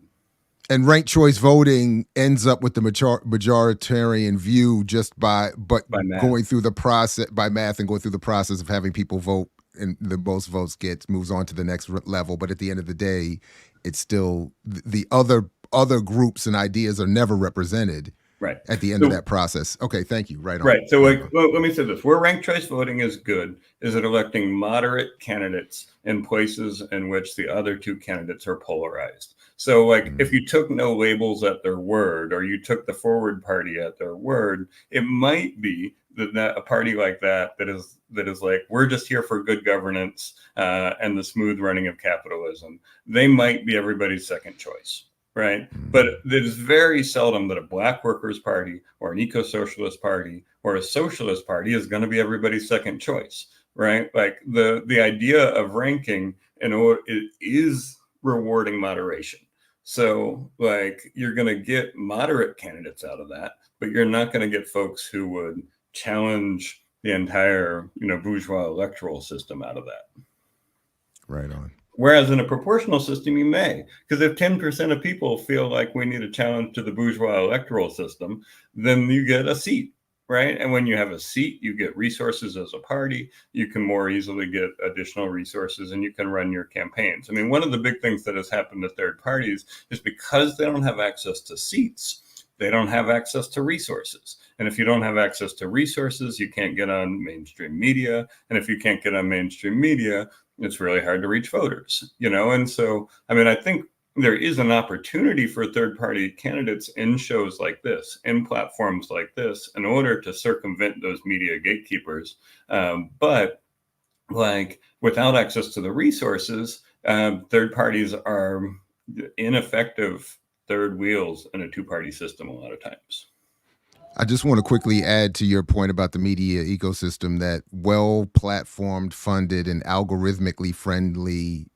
And ranked choice voting ends up with the majoritarian view just by going through the process by math and going through the process of having people vote, and the most votes moves on to the next level. But at the end of the day, it's still the other groups and ideas are never represented. Right. At the end of that process. Okay, thank you. Right on. Right. So let me say this. Where ranked choice voting is good is at electing moderate candidates in places in which the other two candidates are polarized. So if you took no labels at their word, or you took the Forward Party at their word, it might be that a party like that is like, we're just here for good governance and the smooth running of capitalism. They might be everybody's second choice. Right. But it is very seldom that a Black Workers' Party or an eco-socialist party or a socialist party is going to be everybody's second choice. Right. Like the idea of ranking is rewarding moderation. So like you're going to get moderate candidates out of that, but you're not going to get folks who would challenge the entire, bourgeois electoral system out of that. Right on. Whereas in a proportional system, you may, because if 10% of people feel like we need a challenge to the bourgeois electoral system, then you get a seat, right? And when you have a seat, you get resources as a party. You can more easily get additional resources, and you can run your campaigns. I mean, one of the big things that has happened to third parties is because they don't have access to seats, they don't have access to resources. And if you don't have access to resources, you can't get on mainstream media. And if you can't get on mainstream media, it's really hard to reach voters, you know? And so, I mean, I think there is an opportunity for third-party candidates in shows like this, in platforms like this, in order to circumvent those media gatekeepers. But like without access to the resources, third parties are ineffective third wheels in a two-party system a lot of times. I just want to quickly add to your point about the media ecosystem that well-platformed, funded, and algorithmically friendly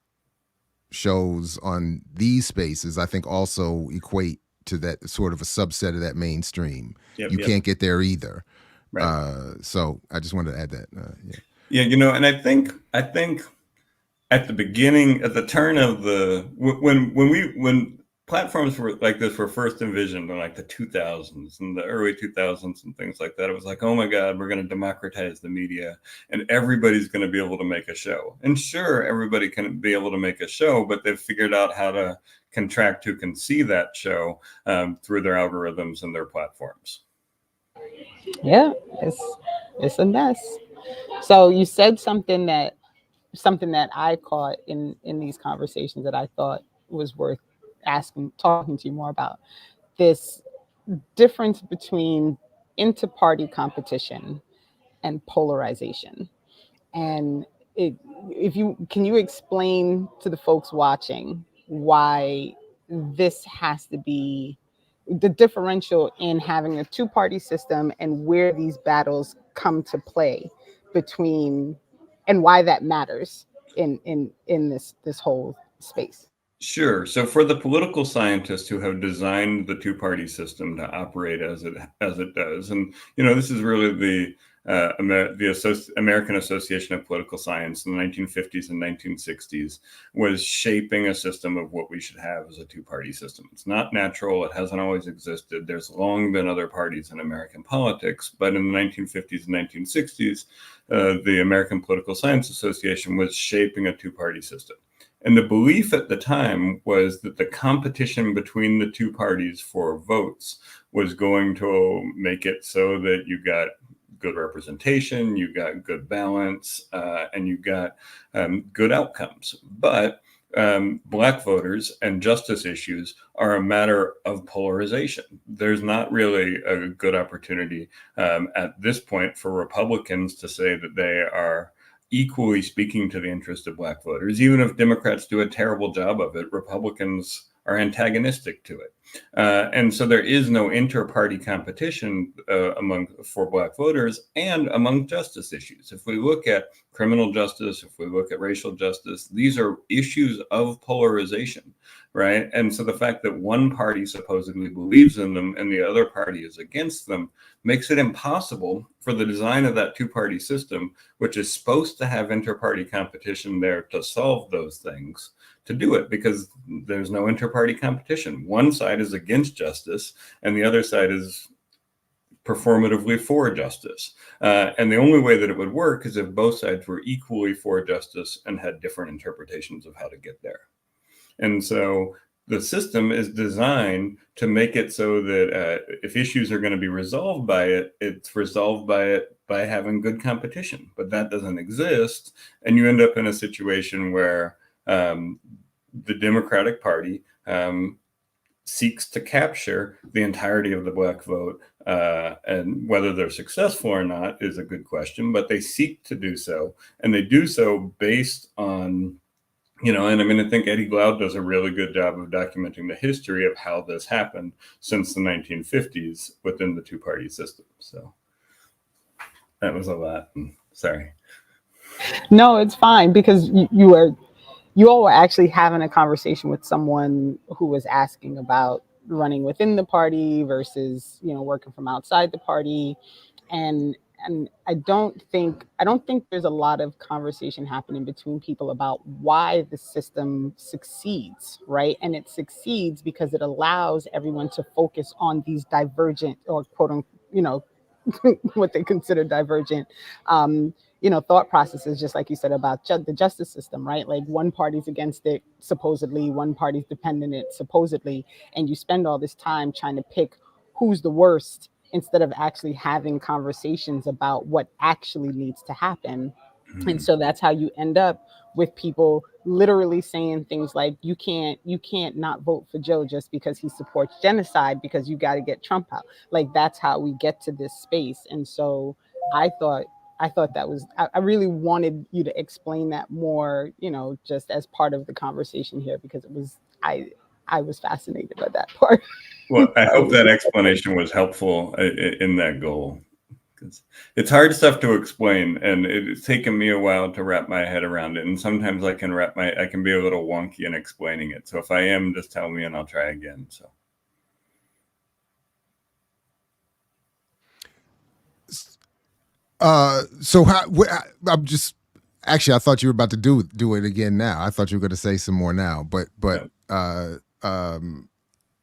shows on these spaces, I think also equate to that sort of a subset of that mainstream. You can't get there either. Right. So I just wanted to add that. Yeah, you know, and I think at the beginning, at the turn of the when platforms were like this were first envisioned in like the 2000s and the early 2000s and things like that, it was like, oh my God, we're going to democratize the media and everybody's going to be able to make a show. And sure, everybody can be able to make a show, but they've figured out how to contract who can see that show through their algorithms and their platforms. Yeah, it's a mess. So you said something that I caught in these conversations that I thought was worth talking to you more about, this difference between inter-party competition and polarization. And can you explain to the folks watching why this has to be the differential in having a two-party system and where these battles come to play between, and why that matters in this whole space? Sure. So for the political scientists who have designed the two-party system to operate as it does, and you know, this is really the American Association of Political Science in the 1950s and 1960s was shaping a system of what we should have as a two-party system. It's not natural. It hasn't always existed. There's long been other parties in American politics, but in the 1950s and 1960s, the American Political Science Association was shaping a two-party system. And the belief at the time was that the competition between the two parties for votes was going to make it so that you got good representation, you got good balance, and you got good outcomes. But Black voters and justice issues are a matter of polarization. There's not really a good opportunity at this point for Republicans to say that they are equally speaking to the interest of Black voters. Even if Democrats do a terrible job of it, Republicans are antagonistic to it. And so there is no inter-party competition for Black voters and among justice issues. If we look at criminal justice, if we look at racial justice, these are issues of polarization, right? And so the fact that one party supposedly believes in them and the other party is against them makes it impossible for the design of that two-party system, which is supposed to have inter-party competition there to solve those things, to do it, because there's no inter-party competition. One side is against justice and the other side is performatively for justice. And the only way that it would work is if both sides were equally for justice and had different interpretations of how to get there. And so the system is designed to make it so that if issues are going to be resolved by it, it's resolved by it by having good competition. But that doesn't exist. And you end up in a situation where the Democratic Party seeks to capture the entirety of the Black vote. And whether they're successful or not is a good question, but they seek to do so. And they do so based on, you know, and I mean, I think Eddie Glaude does a really good job of documenting the history of how this happened since the 1950s within the two-party system. So that was a lot. Sorry. No, it's fine, because you all were actually having a conversation with someone who was asking about running within the party versus, you know, working from outside the party. And I don't think there's a lot of conversation happening between people about why the system succeeds, right? And it succeeds because it allows everyone to focus on these divergent, or quote unquote, you know, what they consider divergent, you know, thought processes, just like you said about the justice system, right? Like one party's against it, supposedly, one party's dependent it, supposedly, and you spend all this time trying to pick who's the worst, instead of actually having conversations about what actually needs to happen. And so that's how you end up with people literally saying things like, you can't not vote for Joe just because he supports genocide, because you got to get Trump out. Like, that's how we get to this space. And so I thought that was, I really wanted you to explain that more, just as part of the conversation here, because it was, I was fascinated by that part. Well, I hope that explanation was helpful in that goal. It's hard stuff to explain, and it's taken me a while to wrap my head around it. And sometimes I can be a little wonky in explaining it. So if I am, just tell me and I'll try again. So I'm just, actually, I thought you were about to do it again now. I thought you were going to say some more now, but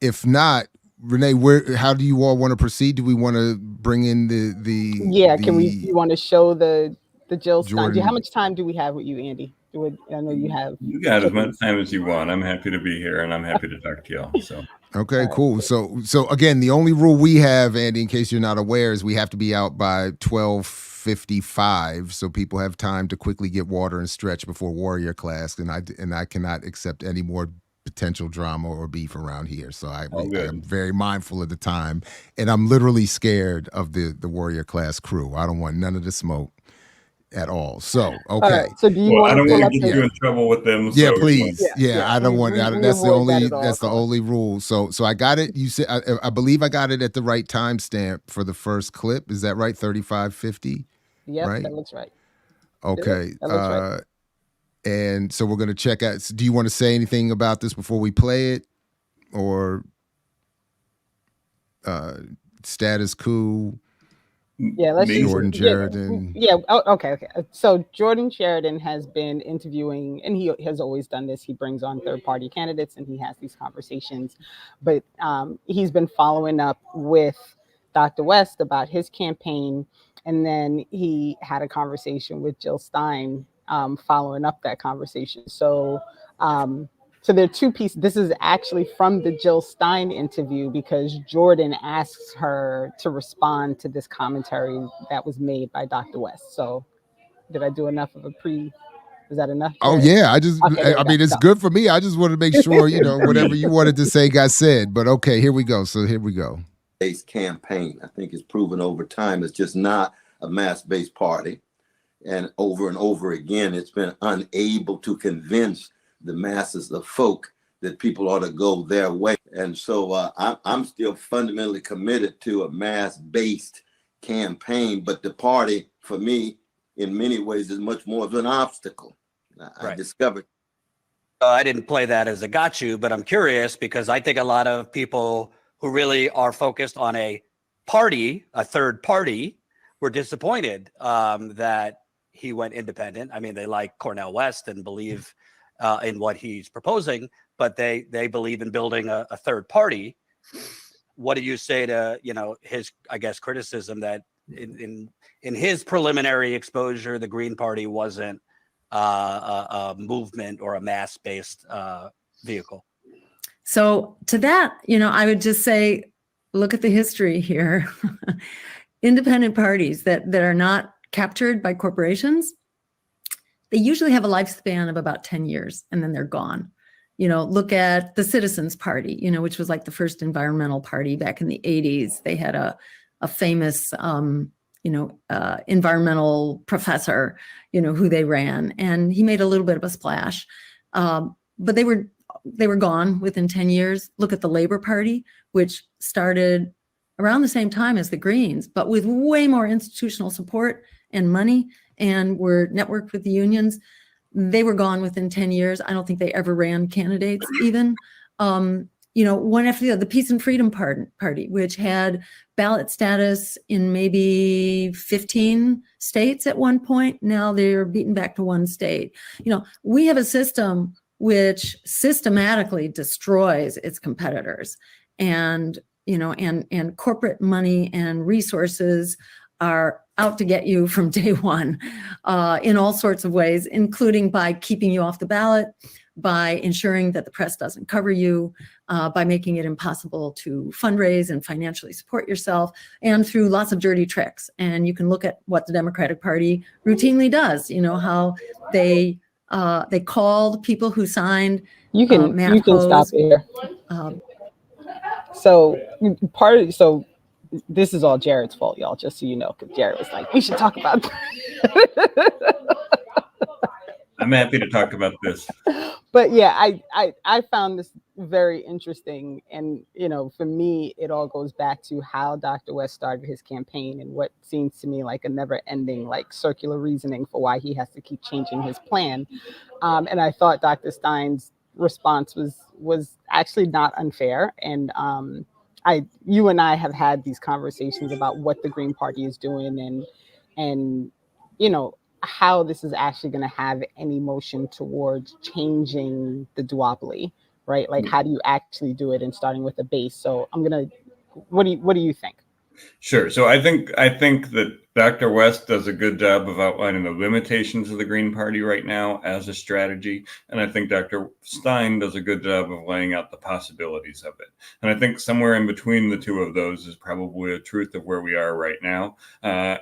if not, Renee, how do you all want to proceed? Do we want to bring in the you want to show the Jill Stein? How much time do we have with you, Andy? I know you have. You got as much time as you want. I'm happy to be here, and I'm happy to talk to y'all. So okay, cool. So again, the only rule we have, Andy, in case you're not aware, is we have to be out by 12:55, so people have time to quickly get water and stretch before warrior class. And I cannot accept any more potential drama or beef around here. So I'm very mindful of the time, and I'm literally scared of the warrior class crew. I don't want none of the smoke at all. So, okay. Right, so do you want I don't to want to get you in trouble with them. Yeah, so please. Yeah, I don't want that. That's the only rule. So I got it. You said, I believe I got it at the right timestamp for the first clip. Is that right? 35:50. Yep, right? That looks right. Okay. That looks right. And so we're going to check out. Do you want to say anything about this before we play it, or status quo? Yeah, let's Jordan Sheridan. Yeah. Okay. So Jordan Sheridan has been interviewing, and he has always done this. He brings on third-party candidates, and he has these conversations. But he's been following up with Dr. West about his campaign, and then he had a conversation with Jill Stein, following up that conversation. So there are two pieces. This is actually from the Jill Stein interview, because Jordan asks her to respond to this commentary that was made by Dr. West. So did I do enough of a is that enough? Oh yeah, I mean, it's good for me. I just wanted to make sure, whatever you wanted to say got said. But okay, here we go. So here we go. Based campaign, I think it's proven over time, it's just not a mass-based party. And over again, it's been unable to convince the masses of folk that people ought to go their way. And so I'm still fundamentally committed to a mass-based campaign, but the party, for me, in many ways, is much more of an obstacle. I discovered. I didn't play that as a got you, but I'm curious, because I think a lot of people who really are focused on a third party, were disappointed that he went independent. I mean, they like Cornel West and believe in what he's proposing, but they believe in building a third party. What do you say to his, I guess, criticism that in his preliminary exposure, the Green Party wasn't a movement or a mass-based vehicle? So to that, I would just say, look at the history here. Independent parties that are not captured by corporations, they usually have a lifespan of about 10 years and then they're gone. Look at the Citizens Party, which was like the first environmental party back in the 80s. They had a famous, environmental professor, who they ran, and he made a little bit of a splash. But they were gone within 10 years. Look at the Labor Party, which started around the same time as the Greens, but with way more institutional support and money, and were networked with the unions. They were gone within 10 years. I don't think they ever ran candidates even. One after the other, the Peace and Freedom Party, which had ballot status in maybe 15 states at one point. Now they're beaten back to one state. We have a system which systematically destroys its competitors, and corporate money and resources are out to get you from day one in all sorts of ways, including by keeping you off the ballot, by ensuring that the press doesn't cover you, by making it impossible to fundraise and financially support yourself, and through lots of dirty tricks. And you can look at what the Democratic Party routinely does, how they called people who signed you can stop here. So this is all Jared's fault, y'all, just so you know, because Jared was like, we should talk about I'm happy to talk about this. But yeah, I found this very interesting. And, for me, it all goes back to how Dr. West started his campaign and what seems to me like a never ending, like circular reasoning for why he has to keep changing his plan. And I thought Dr. Stein's response was actually not unfair. And you and I have had these conversations about what the Green Party is doing and how this is actually going to have any motion towards changing the duopoly, right? Like, how do you actually do it, and starting with a base? So what do you think? Sure. So I think that Dr. West does a good job of outlining the limitations of the Green Party right now as a strategy. And I think Dr. Stein does a good job of laying out the possibilities of it. And I think somewhere in between the two of those is probably a truth of where we are right now. I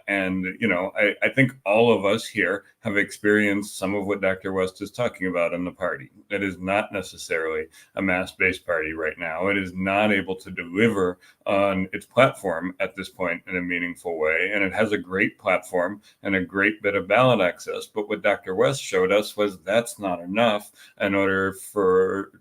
think all of us here have experienced some of what Dr. West is talking about in the party. It is not necessarily a mass-based party right now. It is not able to deliver on its platform at this point in a meaningful way. And it has a great platform and a great bit of ballot access. But what Dr. West showed us was that's not enough in order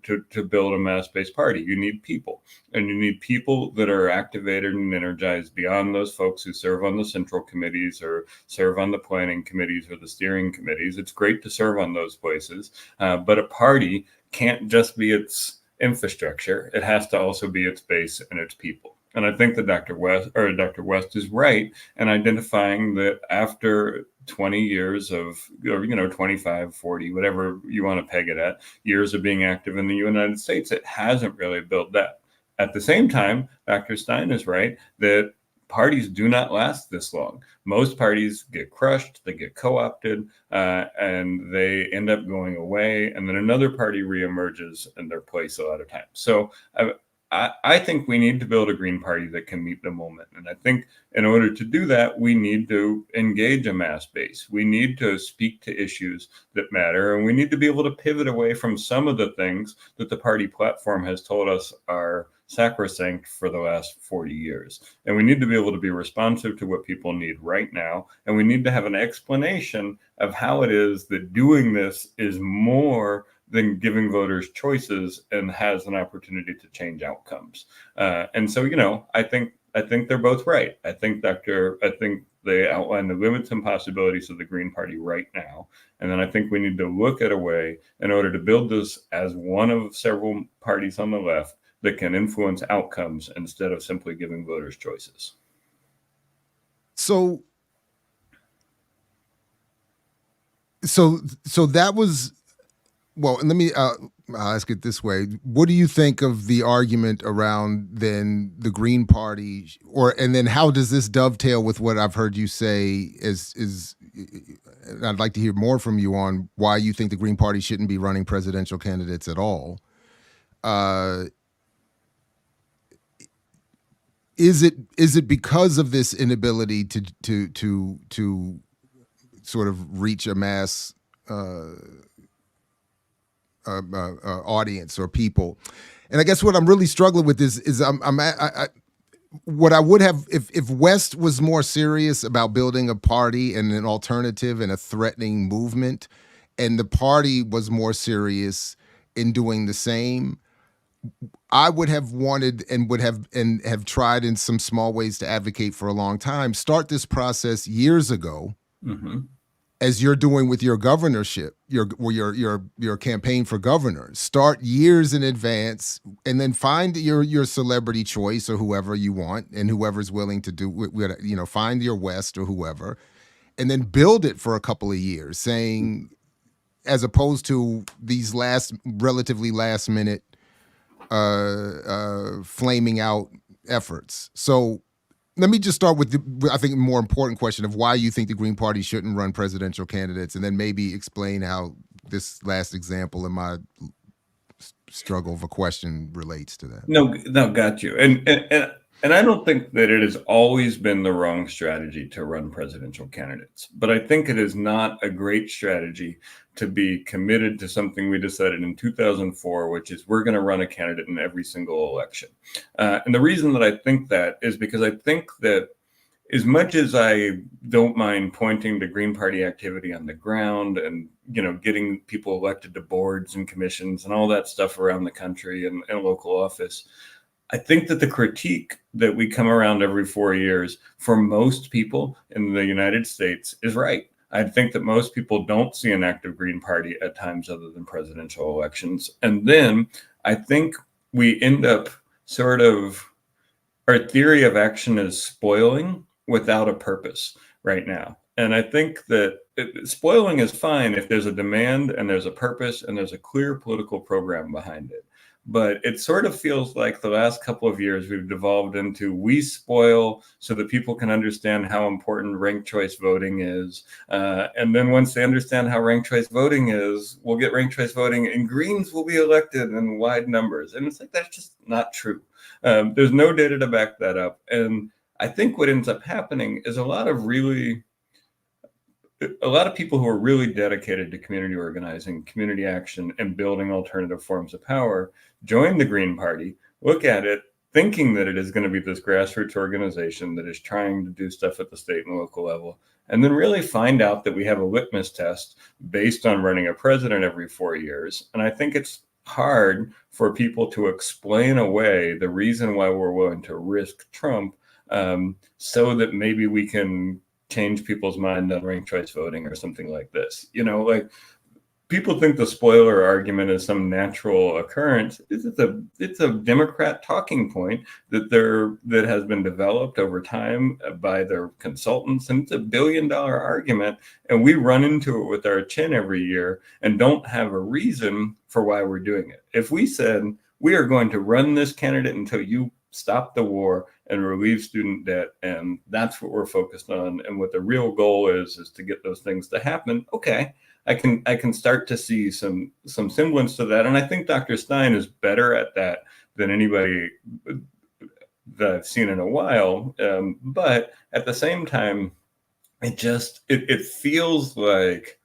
to build a mass-based party. You need people, and you need people that are activated and energized beyond those folks who serve on the central committees or serve on the planning committees or the steering committees. It's great to serve on those places, but a party can't just be its infrastructure. It has to also be its base and its people. And I think that Dr. West is right in identifying that after 20 years of, 25, 40, whatever you want to peg it at, years of being active in the United States, it hasn't really built that. At the same time, Dr. Stein is right that parties do not last this long. Most parties get crushed, they get co-opted, and they end up going away, and then another party reemerges in their place a lot of times. So I think we need to build a Green Party that can meet the moment. And I think in order to do that, we need to engage a mass base. We need to speak to issues that matter, and we need to be able to pivot away from some of the things that the party platform has told us are sacrosanct for the last 40 years. And we need to be able to be responsive to what people need right now. And we need to have an explanation of how it is that doing this is more than giving voters choices and has an opportunity to change outcomes. And so, I think they're both right. I think they outline the limits and possibilities of the Green Party right now. And then I think we need to look at a way in order to build this as one of several parties on the left that can influence outcomes instead of simply giving voters choices. So that was, well, and let me I'll ask it this way. What do you think of the argument around then the Green Party, and then how does this dovetail with what I've heard you say is I'd like to hear more from you on why you think the Green Party shouldn't be running presidential candidates at all. Is it because of this inability to sort of reach a mass audience or people? And I guess what I'm really struggling with is what I would have if West was more serious about building a party and an alternative and a threatening movement, and the party was more serious in doing the same, I would have wanted and have tried in some small ways to advocate for a long time. Start this process years ago, as you're doing with your governorship, your campaign for governor. Start years in advance, and then find your celebrity choice or whoever you want, and whoever's willing to do. Find your West or whoever, and then build it for a couple of years. Saying, as opposed to these relatively last minute flaming out efforts. So let me just start with I think, more important question of why you think the Green Party shouldn't run presidential candidates, and then maybe explain how this last example in my struggle of a question relates to that. No, got you. And I don't think that it has always been the wrong strategy to run presidential candidates, but I think it is not a great strategy to be committed to something we decided in 2004, which is we're going to run a candidate in every single election. And the reason that I think that is because I think that as much as I don't mind pointing to Green Party activity on the ground and, getting people elected to boards and commissions and all that stuff around the country and local office, I think that the critique that we come around every 4 years for most people in the United States is right. I think that most people don't see an active Green Party at times other than presidential elections. And then I think we end up sort of, our theory of action is spoiling without a purpose right now. And I think that spoiling is fine if there's a demand and there's a purpose and there's a clear political program behind it. But it sort of feels like the last couple of years we've devolved into we spoil so that people can understand how important ranked choice voting is. And then once they understand how ranked choice voting is, we'll get ranked choice voting and Greens will be elected in wide numbers. And it's like, that's just not true. There's no data to back that up. And I think what ends up happening is a lot of people who are really dedicated to community organizing, community action, and building alternative forms of power join the Green Party, look at it, thinking that it is going to be this grassroots organization that is trying to do stuff at the state and local level, and then really find out that we have a litmus test based on running a president every 4 years. And I think it's hard for people to explain away the reason why we're willing to risk Trump so that maybe we can change people's mind on ranked choice voting or something like this. Like people think the spoiler argument is some natural occurrence. It's a Democrat talking point that has been developed over time by their consultants, and it's $1 billion argument. And we run into it with our chin every year and don't have a reason for why we're doing it. If we said we are going to run this candidate until you stop the war and relieve student debt, and that's what we're focused on, and what the real goal is to get those things to happen, okay, I can start to see some semblance to that. And I think Dr. Stein is better at that than anybody that I've seen in a while. But at the same time, it feels like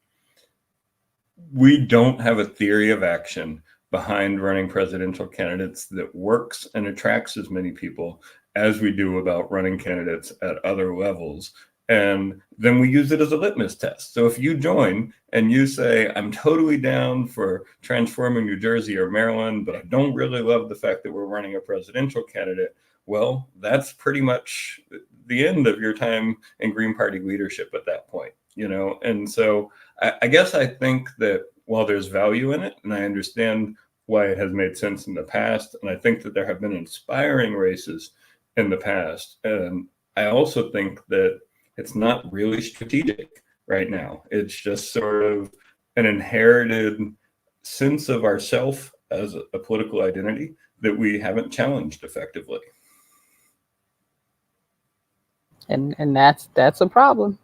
we don't have a theory of action behind running presidential candidates that works and attracts as many people as we do about running candidates at other levels. And then we use it as a litmus test. So if you join and you say, I'm totally down for transforming New Jersey or Maryland, but I don't really love the fact that we're running a presidential candidate, well, that's pretty much the end of your time in Green Party leadership at that point, And so I guess I think that while there's value in it, and I understand why it has made sense in the past, and I think that there have been inspiring races in the past, and I also think that it's not really strategic right now. It's just sort of an inherited sense of ourself as a political identity that we haven't challenged effectively. And that's a problem.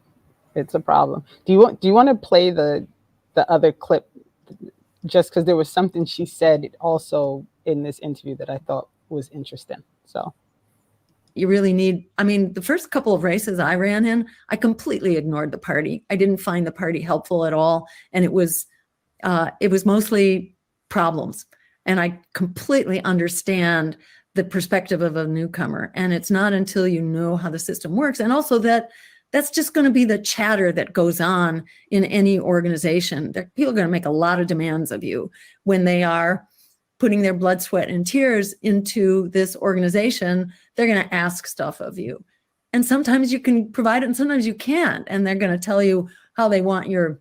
It's a problem. Do you want to play the other clip, just because there was something she said also in this interview that I thought was interesting. So you really need, the first couple of races I ran in, I completely ignored the party. I didn't find the party helpful at all. And it was mostly problems. And I completely understand the perspective of a newcomer. And it's not until you know how the system works. And also that's just going to be the chatter that goes on in any organization. People are going to make a lot of demands of you when they are putting their blood, sweat, and tears into this organization. They're going to ask stuff of you. And sometimes you can provide it and sometimes you can't. And they're going to tell you how they want your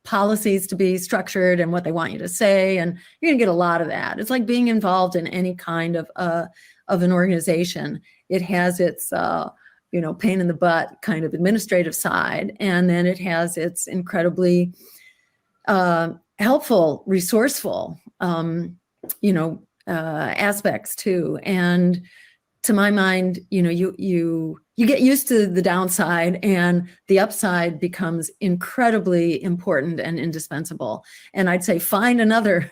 policies to be structured and what they want you to say. And you're going to get a lot of that. It's like being involved in any kind of an organization. It has its, pain in the butt kind of administrative side. And then it has its incredibly helpful, resourceful, aspects too. And to my mind, you you get used to the downside, and the upside becomes incredibly important and indispensable. And I'd say find another,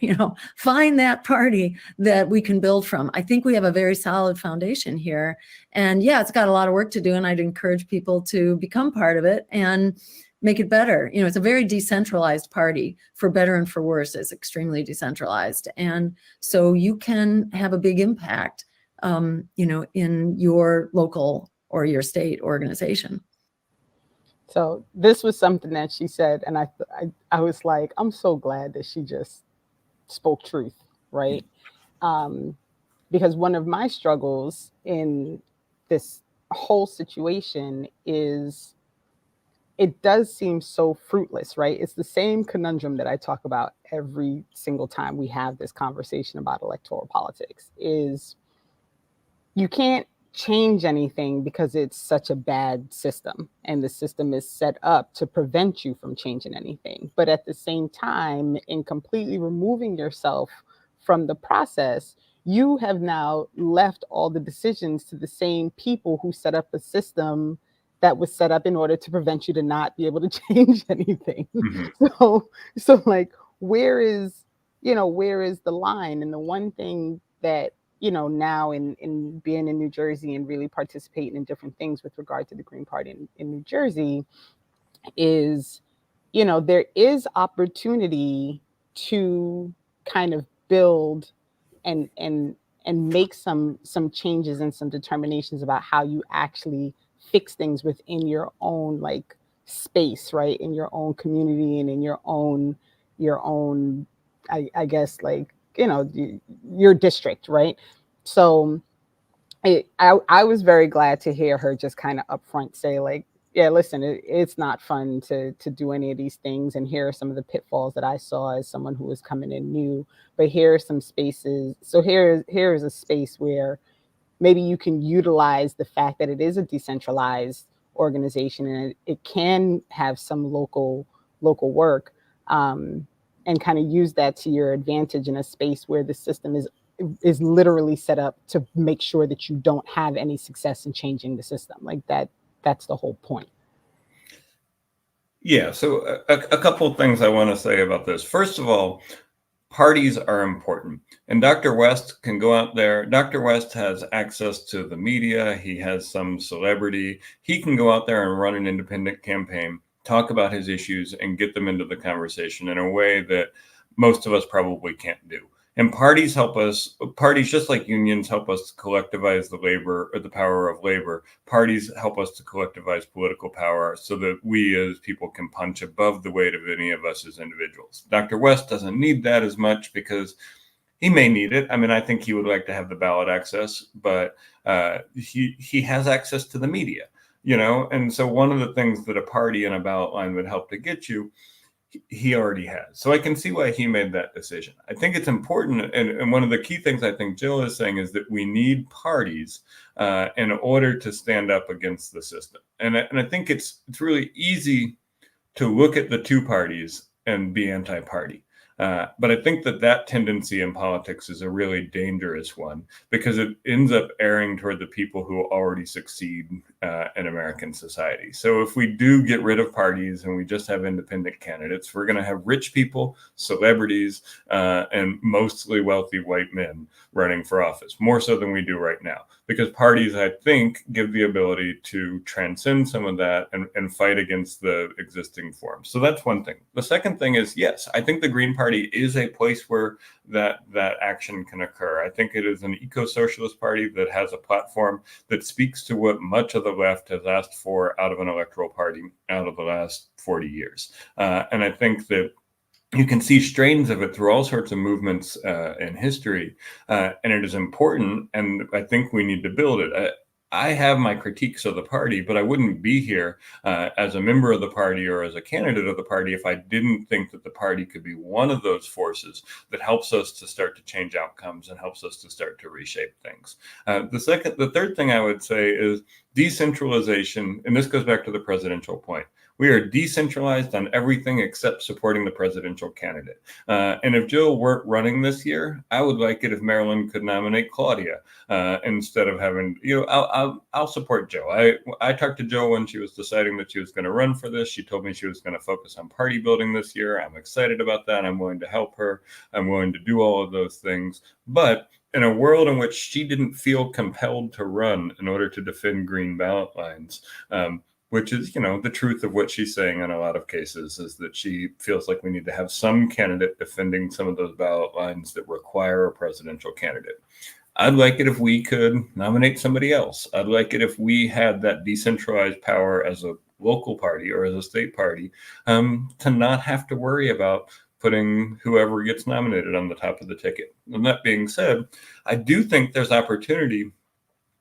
find that party that we can build from. I think we have a very solid foundation here. And yeah, it's got a lot of work to do, and I'd encourage people to become part of it and make it better. It's a very decentralized party, for better and for worse. It's extremely decentralized. And so you can have a big impact, in your local or your state organization. So this was something that she said, and I was like, I'm so glad that she just spoke truth, right? Because one of my struggles in this whole situation is it does seem so fruitless, right? It's the same conundrum that I talk about every single time we have this conversation about electoral politics, is you can't change anything because it's such a bad system, and the system is set up to prevent you from changing anything. But at the same time, in completely removing yourself from the process, you have now left all the decisions to the same people who set up a system that was set up in order to prevent you to not be able to change anything. Mm-hmm. So like, where is the line? And the one thing that, now in being in New Jersey and really participating in different things with regard to the Green Party in New Jersey is, there is opportunity to kind of build and make some changes and some determinations about how you actually fix things within your own like space, right? In your own community and in your own, I guess, like, your district, right? So I was very glad to hear her just kind of upfront say, like, yeah, listen, it's not fun to do any of these things. And here are some of the pitfalls that I saw as someone who was coming in new. But here are some spaces. So here is a space where maybe you can utilize the fact that it is a decentralized organization, and it can have some local work, and kind of use that to your advantage in a space where the system is literally set up to make sure that you don't have any success in changing the system. Like that's the whole point. Yeah, so a couple of things I want to say about this. First of all, parties are important, and Dr. West can go out there. Dr. West has access to the media. He has some celebrity. He can go out there and run an independent campaign, talk about his issues, and get them into the conversation in a way that most of us probably can't do. And parties help us, just like unions help us to collectivize the labor or the power of labor, parties help us to collectivize political power so that we as people can punch above the weight of any of us as individuals. Dr. West doesn't need that as much because he may need it. I mean, I think he would like to have the ballot access, but he has access to the media, and so one of the things that a party and a ballot line would help to get you, he already has. So I can see why he made that decision. I think it's important. And one of the key things I think Jill is saying is that we need parties in order to stand up against the system. And I think it's really easy to look at the two parties and be anti-party. But I think that tendency in politics is a really dangerous one because it ends up erring toward the people who already succeed in American society. So if we do get rid of parties and we just have independent candidates, we're going to have rich people, celebrities, and mostly wealthy white men running for office, more so than we do right now. Because parties, I think, give the ability to transcend some of that and fight against the existing forms. So that's one thing. The second thing is, yes, I think the Green Party is a place where that action can occur. I think it is an eco-socialist party that has a platform that speaks to what much of the left has asked for out of an electoral party out of the last 40 years. And I think that you can see strains of it through all sorts of movements in history, and it is important, and I think we need to build it. I have my critiques of the party, but I wouldn't be here as a member of the party or as a candidate of the party if I didn't think that the party could be one of those forces that helps us to start to change outcomes and helps us to start to reshape things. The third thing I would say is decentralization, and this goes back to the presidential point. We are decentralized on everything except supporting the presidential candidate. And if Jill weren't running this year, I would like it if Maryland could nominate Claudia instead of having, I'll support Jill. I talked to Jill when she was deciding that she was going to run for this. She told me she was going to focus on party building this year. I'm excited about that. I'm willing to help her. I'm willing to do all of those things. But in a world in which she didn't feel compelled to run in order to defend green ballot lines, which is, the truth of what she's saying in a lot of cases, is that she feels like we need to have some candidate defending some of those ballot lines that require a presidential candidate. I'd like it if we could nominate somebody else. I'd like it if we had that decentralized power as a local party or as a state party to not have to worry about putting whoever gets nominated on the top of the ticket. And that being said, I do think there's opportunity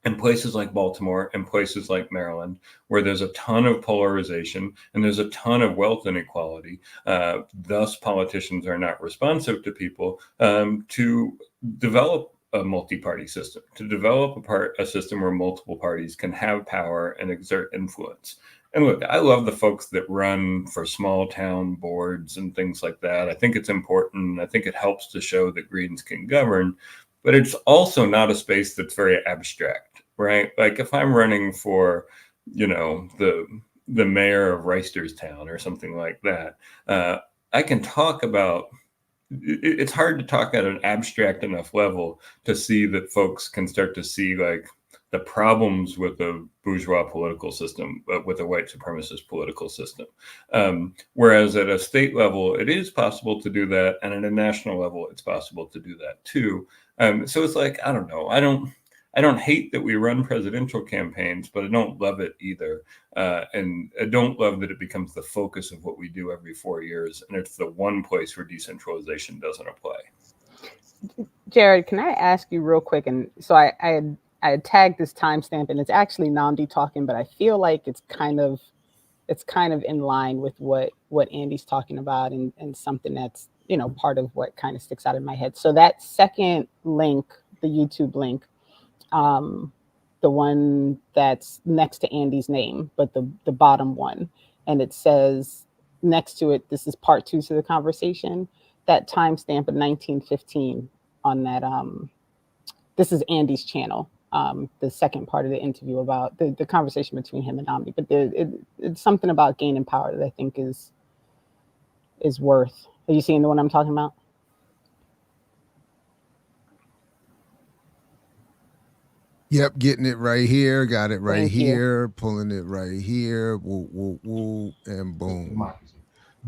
in places like Baltimore and places like Maryland, where there's a ton of polarization and there's a ton of wealth inequality. Thus, politicians are not responsive to people to develop a multi-party system, to develop a system where multiple parties can have power and exert influence. And look, I love the folks that run for small town boards and things like that. I think it's important. I think it helps to show that Greens can govern, but it's also not a space that's very abstract, right? Like if I'm running for, the mayor of Reisterstown or something like that, I can talk about, it's hard to talk at an abstract enough level to see that folks can start to see like the problems with the bourgeois political system, with a white supremacist political system. Whereas at a state level, it is possible to do that. And at a national level, it's possible to do that too. So it's like, I don't know. I don't hate that we run presidential campaigns, but I don't love it either. And I don't love that it becomes the focus of what we do every 4 years. And it's the one place where decentralization doesn't apply. Jared, can I ask you real quick? And so I had tagged this timestamp, and it's actually Nnamdi talking, but I feel like it's kind of in line with what Andy's talking about, and something that's, part of what kind of sticks out in my head. So that second link, the YouTube link, the one that's next to Andy's name, but the bottom one, and it says next to it, this is part 2 to the conversation, that timestamp of 1915 on that, this is Andy's channel. The second part of the interview about the conversation between him and Nnamdi, but it's something about gaining power that I think is worth. Are you seeing the one I'm talking about? Yep, getting it right here, got it right here, pulling it right here, woo, woo, woo, and boom.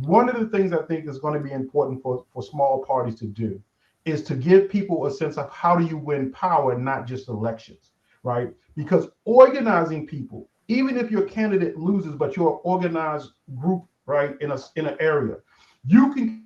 One of the things I think is going to be important for small parties to do is to give people a sense of how do you win power, not just elections, right? Because organizing people, even if your candidate loses, but you're an organized group, right, in an area, you can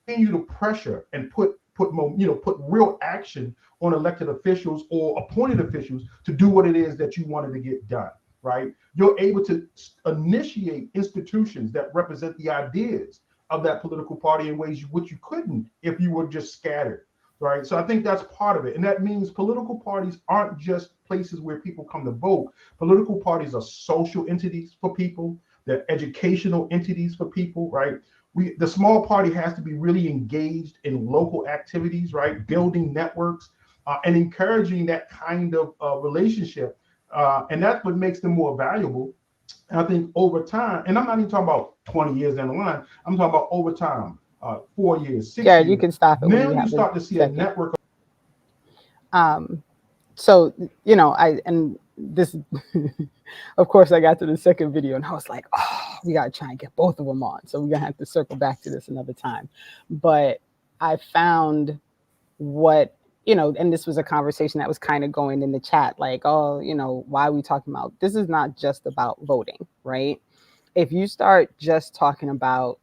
continue to pressure and put real action on elected officials or appointed officials to do what it is that you wanted to get done, right? You're able to initiate institutions that represent the ideas of that political party in ways which you couldn't if you were just scattered, right? So I think that's part of it. And that means political parties aren't just places where people come to vote. Political parties are social entities for people. They're educational entities for people, right? The small party has to be really engaged in local activities, right? Building networks and encouraging that kind of relationship. And that's what makes them more valuable. And I think over time, and I'm not even talking about 20 years down the line, I'm talking about over time, 4 years, 6 years. You can stop it. Now you start to see a network. So, and this, of course, I got to the second video and I was like, oh, we got to try and get both of them on. So we're going to have to circle back to this another time. But I found what, and this was a conversation that was kind of going in the chat, like, oh, why are we talking about, this is not just about voting, right? If you start just talking about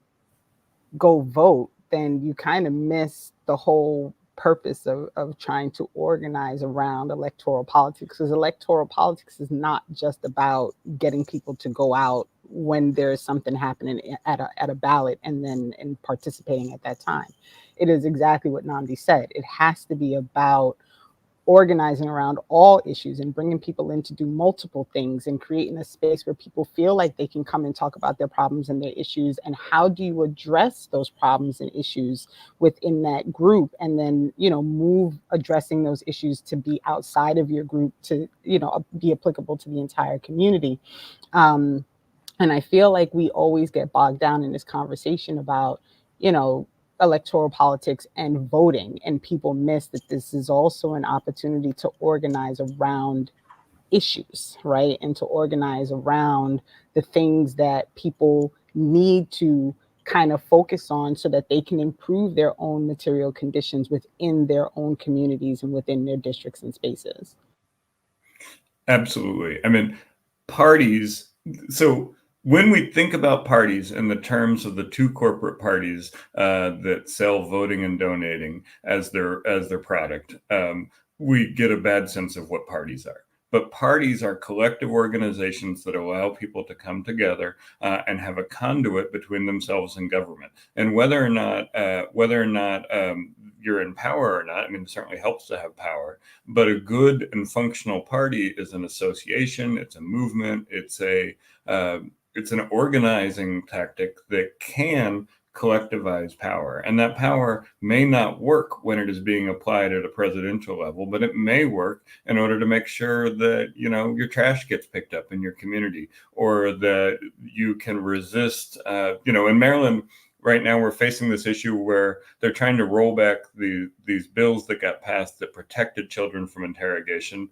go vote, then you kind of miss the whole purpose of trying to organize around electoral politics, because electoral politics is not just about getting people to go out when there's something happening at a ballot and participating at that time. It is exactly what Nnamdi said. It has to be about organizing around all issues and bringing people in to do multiple things and creating a space where people feel like they can come and talk about their problems and their issues, and how do you address those problems and issues within that group, and then, you know, move addressing those issues to be outside of your group to, you know, be applicable to the entire community. And I feel like we always get bogged down in this conversation about, you know, electoral politics and voting, and people miss that this is also an opportunity to organize around issues, right? And to organize around the things that people need to kind of focus on so that they can improve their own material conditions within their own communities and within their districts and spaces. Absolutely. I mean, parties, so when we think about parties in the terms of the two corporate parties that sell voting and donating as their product, we get a bad sense of what parties are. But parties are collective organizations that allow people to come together and have a conduit between themselves and government. And whether or not you're in power or not, I mean, it certainly helps to have power. But a good and functional party is an association. It's a movement. It's an organizing tactic that can collectivize power. And that power may not work when it is being applied at a presidential level, but it may work in order to make sure that, you know, your trash gets picked up in your community, or that you can resist, you know, in Maryland right now, we're facing this issue where they're trying to roll back these bills that got passed that protected children from interrogation,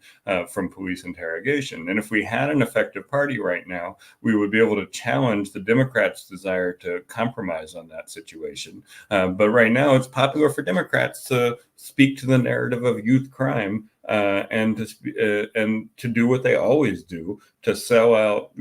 from police interrogation. And if we had an effective party right now, we would be able to challenge the Democrats' desire to compromise on that situation. But right now, it's popular for Democrats to speak to the narrative of youth crime and to do what they always do, to sell out,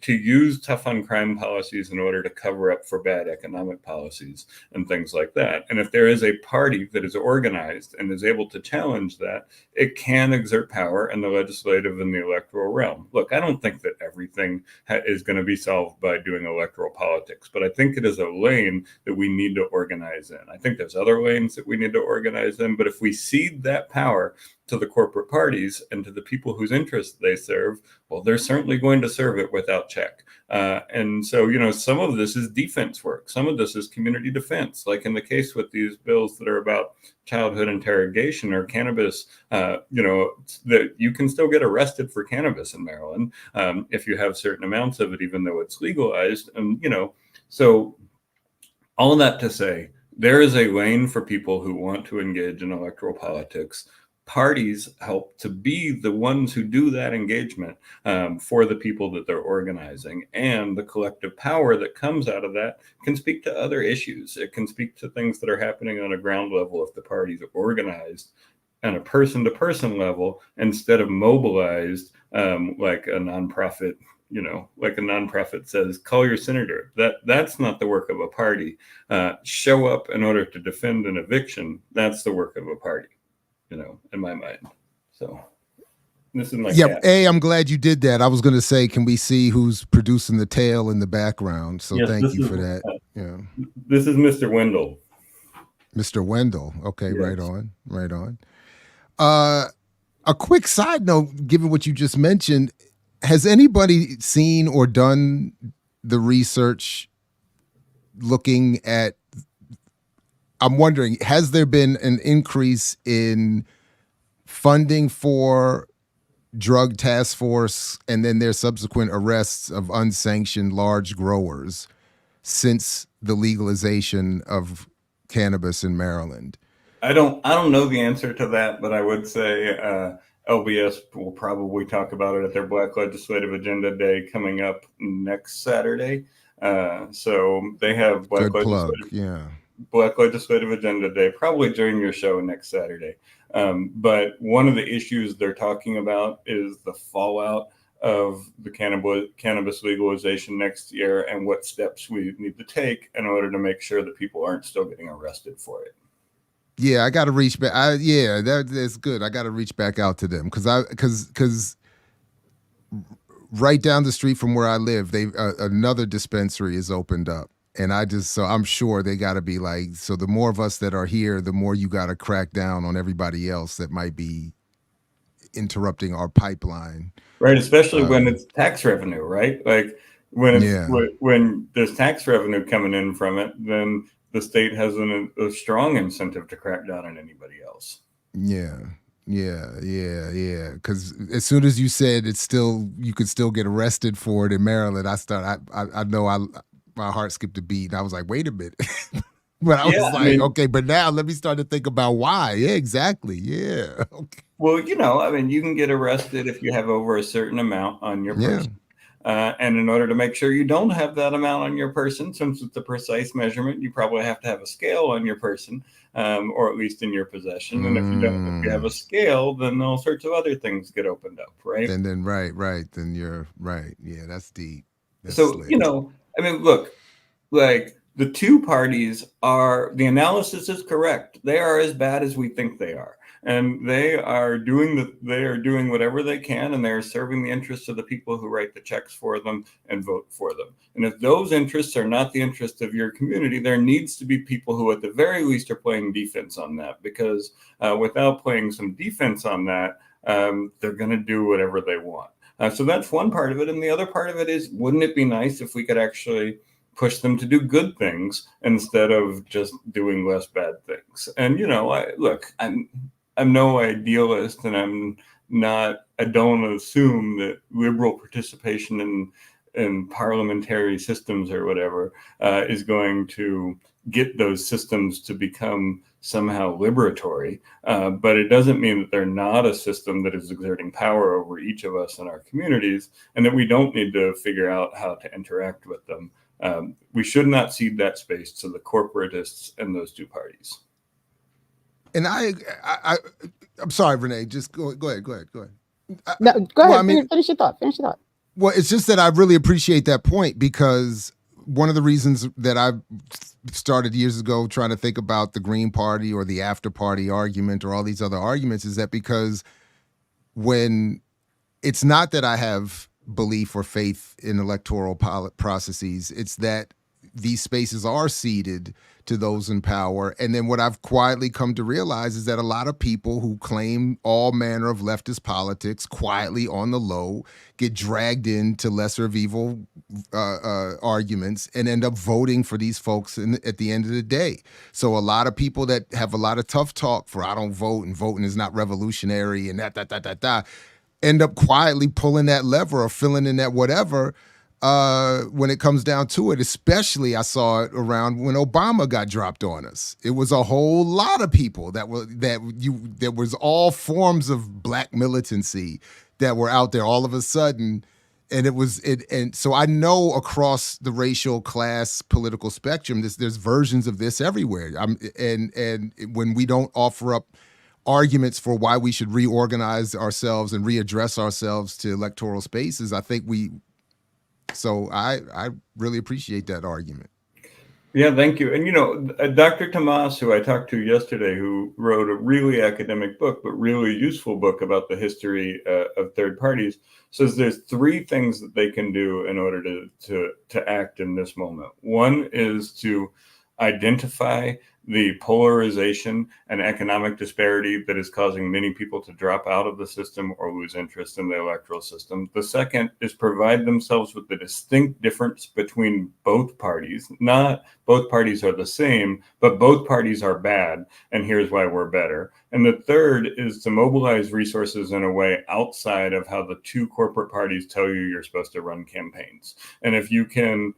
to use tough on crime policies in order to cover up for bad economic policies and things like that. And if there is a party that is organized and is able to challenge that, it can exert power in the legislative and the electoral realm. Look, I don't think that everything is going to be solved by doing electoral politics, but I think it is a lane that we need to organize in. I think there's other lanes that we need to organize in, but if we cede that power to the corporate parties and to the people whose interests they serve, well, they're certainly going to serve it without check. And so, you know, some of this is defense work. Some of this is community defense, like in the case with these bills that are about childhood interrogation or cannabis, you know, that you can still get arrested for cannabis in Maryland if you have certain amounts of it, even though it's legalized. And, you know, so all that to say, there is a lane for people who want to engage in electoral politics. Parties help to be the ones who do that engagement for the people that they're organizing, and the collective power that comes out of that can speak to other issues. It can speak to things that are happening on a ground level if the parties are organized on a person-to-person level instead of mobilized like a nonprofit. You know, like a nonprofit says, call your senator. That's not the work of a party. Show up in order to defend an eviction. That's the work of a party, you know, in my mind. So this is my cat. I'm glad you did that. I was going to say, can we see who's producing the tail in the background? So yes, thank you for that. Yeah. This is Mr. Wendell. Mr. Wendell. Okay, yes. Right on. A quick side note, given what you just mentioned, has anybody seen or done the research looking at, I'm wondering, has there been an increase in funding for drug task force and then their subsequent arrests of unsanctioned large growers since the legalization of cannabis in Maryland? I don't know the answer to that, but I would say LBS will probably talk about it at their Black Legislative Agenda Day coming up next Saturday. So they have Black Legislative Agenda Day, probably during your show next Saturday. But one of the issues they're talking about is the fallout of the cannabis legalization next year and what steps we need to take in order to make sure that people aren't still getting arrested for it. Yeah, I got to reach back. That's good. I got to reach back out to them because right down the street from where I live, another dispensary is opened up, and so I'm sure they got to be like, so the more of us that are here, the more you got to crack down on everybody else that might be interrupting our pipeline. Right, especially when it's tax revenue, right? Like when it's when there's tax revenue coming in from it, then the state has a strong incentive to crack down on anybody else. Yeah. Because as soon as you said you could still get arrested for it in Maryland, I know my heart skipped a beat. And I was like, wait a minute. But I was like, okay, but now let me start to think about why. Yeah, exactly. Yeah. Okay. Well, you can get arrested if you have over a certain amount on your person. And in order to make sure you don't have that amount on your person, since it's a precise measurement, you probably have to have a scale on your person, or at least in your possession. And if you have a scale, then all sorts of other things get opened up, right? And then right. Then you're right. Yeah, that's deep. That's so slick. Look, like the two parties the analysis is correct. They are as bad as we think they are. And they are doing whatever they can, and they are serving the interests of the people who write the checks for them and vote for them. And if those interests are not the interests of your community, there needs to be people who at the very least are playing defense on that, because without playing some defense on that, they're going to do whatever they want. So that's one part of it. And the other part of it is, wouldn't it be nice if we could actually push them to do good things instead of just doing less bad things? And, I'm no idealist, and I don't assume that liberal participation in parliamentary systems or whatever is going to get those systems to become somehow liberatory. But it doesn't mean that they're not a system that is exerting power over each of us in our communities, and that we don't need to figure out how to interact with them. We should not cede that space to the corporatists and those two parties. And I'm sorry, Renee. Just go ahead. No, go ahead. Finish your thought. Well, it's just that I really appreciate that point, because one of the reasons that I started years ago trying to think about the Green Party or the after party argument or all these other arguments is that because when it's not that I have belief or faith in electoral processes, it's that these spaces are ceded to those in power. And then what I've quietly come to realize is that a lot of people who claim all manner of leftist politics quietly on the low get dragged into lesser of evil arguments and end up voting for these folks at the end of the day. So a lot of people that have a lot of tough talk for I don't vote and voting is not revolutionary and that end up quietly pulling that lever or filling in that whatever when it comes down to it. Especially I saw it around when Obama got dropped on us. It was a whole lot of people there was all forms of black militancy that were out there all of a sudden. And so I know across the racial class political spectrum, there's versions of this everywhere. And when we don't offer up arguments for why we should reorganize ourselves and readdress ourselves to electoral spaces, I think so I really appreciate that argument. Yeah, thank you. And, Dr. Tomas, who I talked to yesterday, who wrote a really academic book, but really useful book about the history of third parties, says there's three things that they can do in order to act in this moment. One is to identify the polarization and economic disparity that is causing many people to drop out of the system or lose interest in the electoral system. The second is provide themselves with the distinct difference between both parties. Not both parties are the same, but both parties are bad, and here's why we're better. And the third is to mobilize resources in a way outside of how the two corporate parties tell you you're supposed to run campaigns. And if you can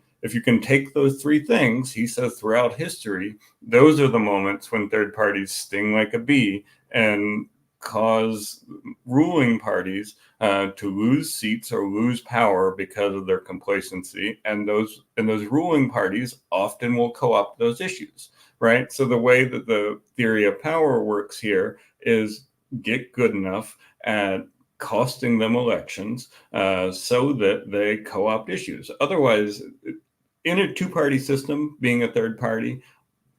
take those three things, he says throughout history, those are the moments when third parties sting like a bee and cause ruling parties to lose seats or lose power because of their complacency. And those ruling parties often will co-opt those issues, right? So the way that the theory of power works here is get good enough at costing them elections so that they co-opt issues. Otherwise, in a two-party system, being a third party,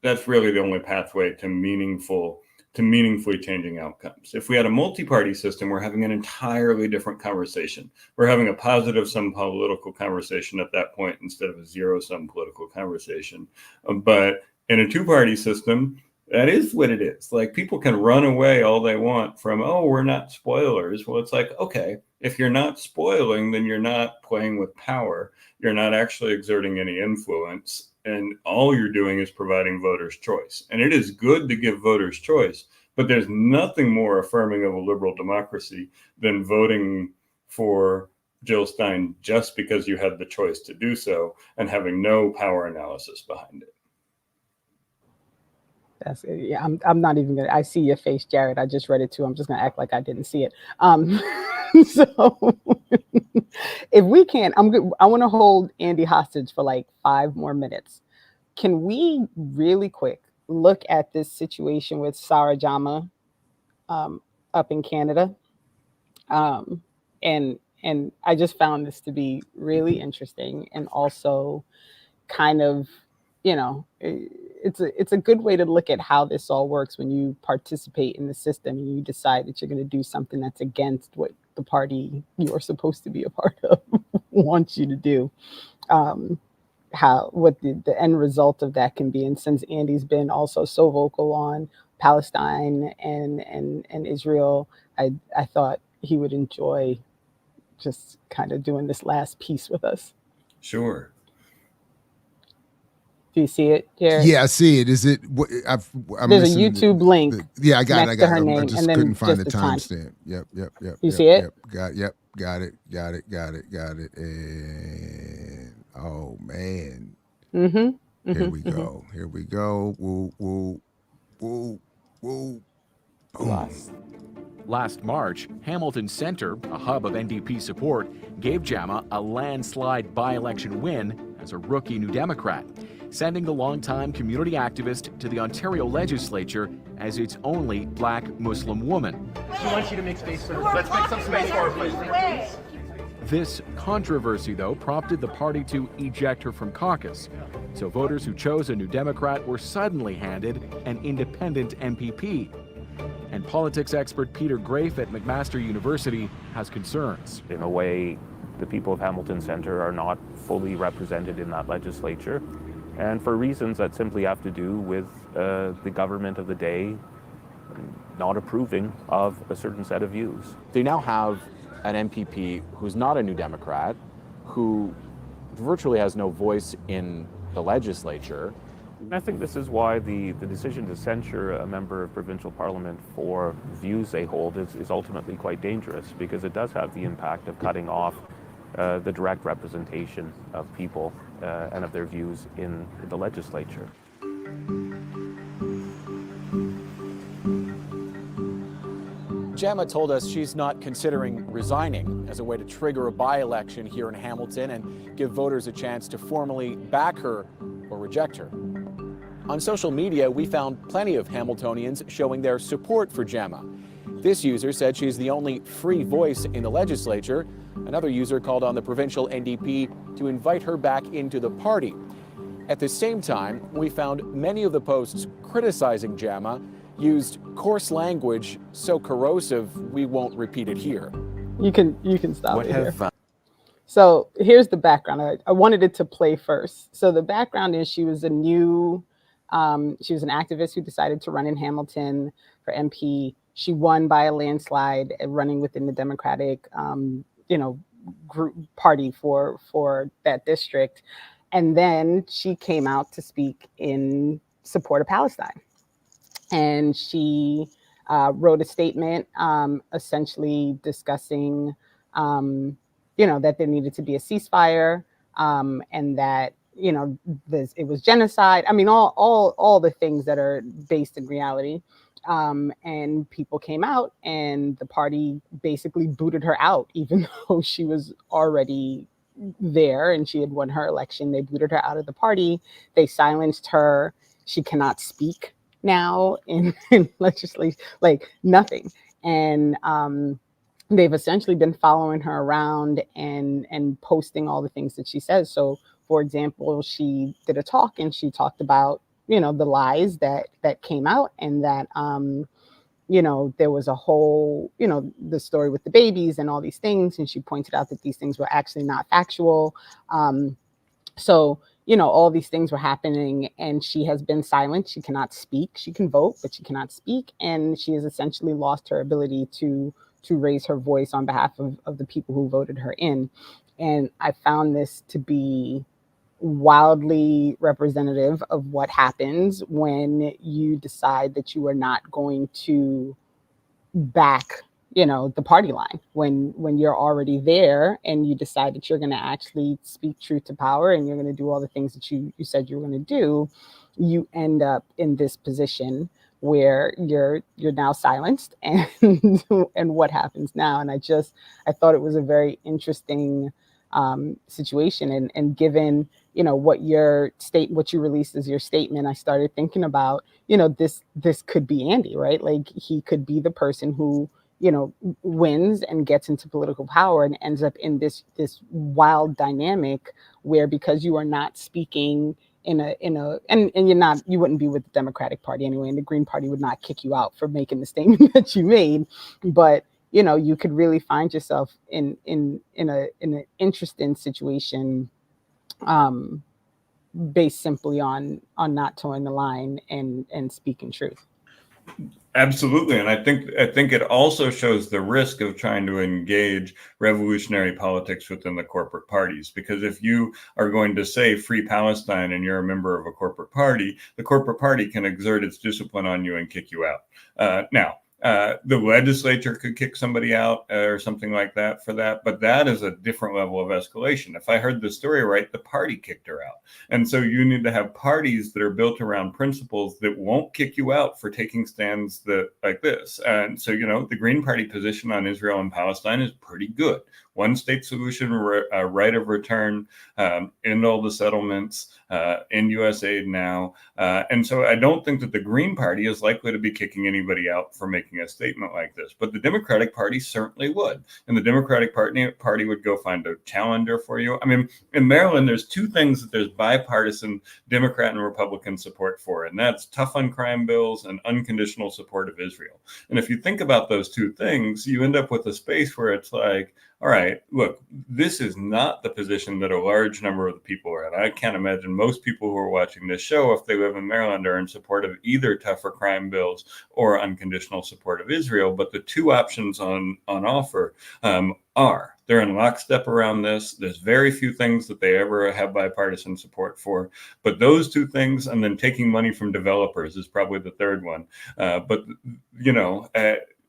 that's really the only pathway to meaningfully changing outcomes. If we had a multi-party system, we're having an entirely different conversation. We're having a positive-sum political conversation at that point instead of a zero-sum political conversation. But in a two-party system, That is what it is. Like, people can run away all they want from, oh, we're not spoilers. Well, it's like, okay, if you're not spoiling, then you're not playing with power. You're not actually exerting any influence. And all you're doing is providing voters choice. And it is good to give voters choice, but there's nothing more affirming of a liberal democracy than voting for Jill Stein just because you had the choice to do so and having no power analysis behind it. That's it. Yeah, I'm not even gonna. I see your face, Jared. I just read it too. I'm just gonna act like I didn't see it. So if we can, I want to hold Andy hostage for like 5 more minutes. Can we really quick look at this situation with Sarah Jama up in Canada? And I just found this to be really interesting, and also kind of, you know, it's a good way to look at how this all works when you participate in the system and you decide that you're going to do something that's against what the party you're supposed to be a part of wants you to do. What the end result of that can be. And since Andy's been also so vocal on Palestine and Israel, I thought he would enjoy just kind of doing this last piece with us. Sure. Do you see it, Jared? Yeah, I see it. Is it? There's a YouTube link. Yeah, I got it. Her name, I just couldn't find the timestamp. Yep. You see it? Yep. Got it. And oh man. Mm-hmm. Here we go. Woo. Boom. Last March, Hamilton Center, a hub of NDP support, gave Jama a landslide by-election win as a rookie New Democrat, sending the longtime community activist to the Ontario legislature as its only Black Muslim woman. She wants you to make space for her. Let's make some space for her, please. This controversy, though, prompted the party to eject her from caucus. So voters who chose a New Democrat were suddenly handed an independent MPP. And politics expert Peter Grafe at McMaster University has concerns. In a way, the people of Hamilton Centre are not fully represented in that legislature, and for reasons that simply have to do with the government of the day not approving of a certain set of views. They now have an MPP who's not a New Democrat, who virtually has no voice in the legislature. I think this is why the decision to censure a member of provincial parliament for views they hold is ultimately quite dangerous, because it does have the impact of cutting off the direct representation of people and of their views in the legislature. Jama told us she's not considering resigning as a way to trigger a by-election here in Hamilton and give voters a chance to formally back her or reject her. On social media, we found plenty of Hamiltonians showing their support for Jama. This user said she's the only free voice in the legislature. Another user called on the provincial NDP to invite her back into the party. At the same time, we found many of the posts criticizing Jama used coarse language so corrosive we won't repeat it here. You can stop it here. So here's the background. I wanted it to play first. So the background is she was an activist who decided to run in Hamilton for MP. She won by a landslide, running within the Democratic, group party for that district. And then she came out to speak in support of Palestine. And she wrote a statement essentially discussing, that there needed to be a ceasefire and that, it was genocide. I mean, all the things that are based in reality. And people came out and the party basically booted her out, even though she was already there and she had won her election. They booted her out of the party. They silenced her. She cannot speak now in legislation, like nothing. And they've essentially been following her around and posting all the things that she says. So, for example, she did a talk and she talked about, the lies that came out, and that, there was a whole, the story with the babies and all these things. And she pointed out that these things were actually not factual. So, all these things were happening, and she has been silent. She cannot speak. She can vote, but she cannot speak, and she has essentially lost her ability to raise her voice on behalf of the people who voted her in. And I found this to be wildly representative of what happens when you decide that you are not going to back the party line, when you're already there and you decide that you're going to actually speak truth to power and you're going to do all the things that you said you were going to do. You end up in this position where you're now silenced, and and what happens now. And I thought it was a very interesting situation, and given what you released as your statement, I started thinking about this could be Andy, right? Like, he could be the person who wins and gets into political power and ends up in this wild dynamic where, because you are not speaking and you wouldn't be with the Democratic Party anyway, and the Green Party would not kick you out for making the statement that you made, but you could really find yourself in an interesting situation based simply on not towing the line and speaking truth. Absolutely. And I think it also shows the risk of trying to engage revolutionary politics within the corporate parties, because if you are going to say free Palestine and you're a member of a corporate party, the corporate party can exert its discipline on you and kick you out. Now, the legislature could kick somebody out or something like that for that, but that is a different level of escalation. If I heard the story right, the party kicked her out. And so you need to have parties that are built around principles that won't kick you out for taking stands like this. And so, the Green Party position on Israel and Palestine is pretty good. One state solution, right of return, end all the settlements, end U.S. aid now. And so I don't think that the Green Party is likely to be kicking anybody out for making a statement like this. But the Democratic Party certainly would. And the Democratic Party would go find a challenger for you. I mean, in Maryland, there's two things that there's bipartisan Democrat and Republican support for, and that's tough on crime bills and unconditional support of Israel. And if you think about those two things, you end up with a space where it's like, all right, look, this is not the position that a large number of the people are in. I can't imagine most people who are watching this show, if they live in Maryland, are in support of either tougher crime bills or unconditional support of Israel. But the two options on offer they're in lockstep around this. There's very few things that they ever have bipartisan support for. But those two things, and then taking money from developers, is probably the third one.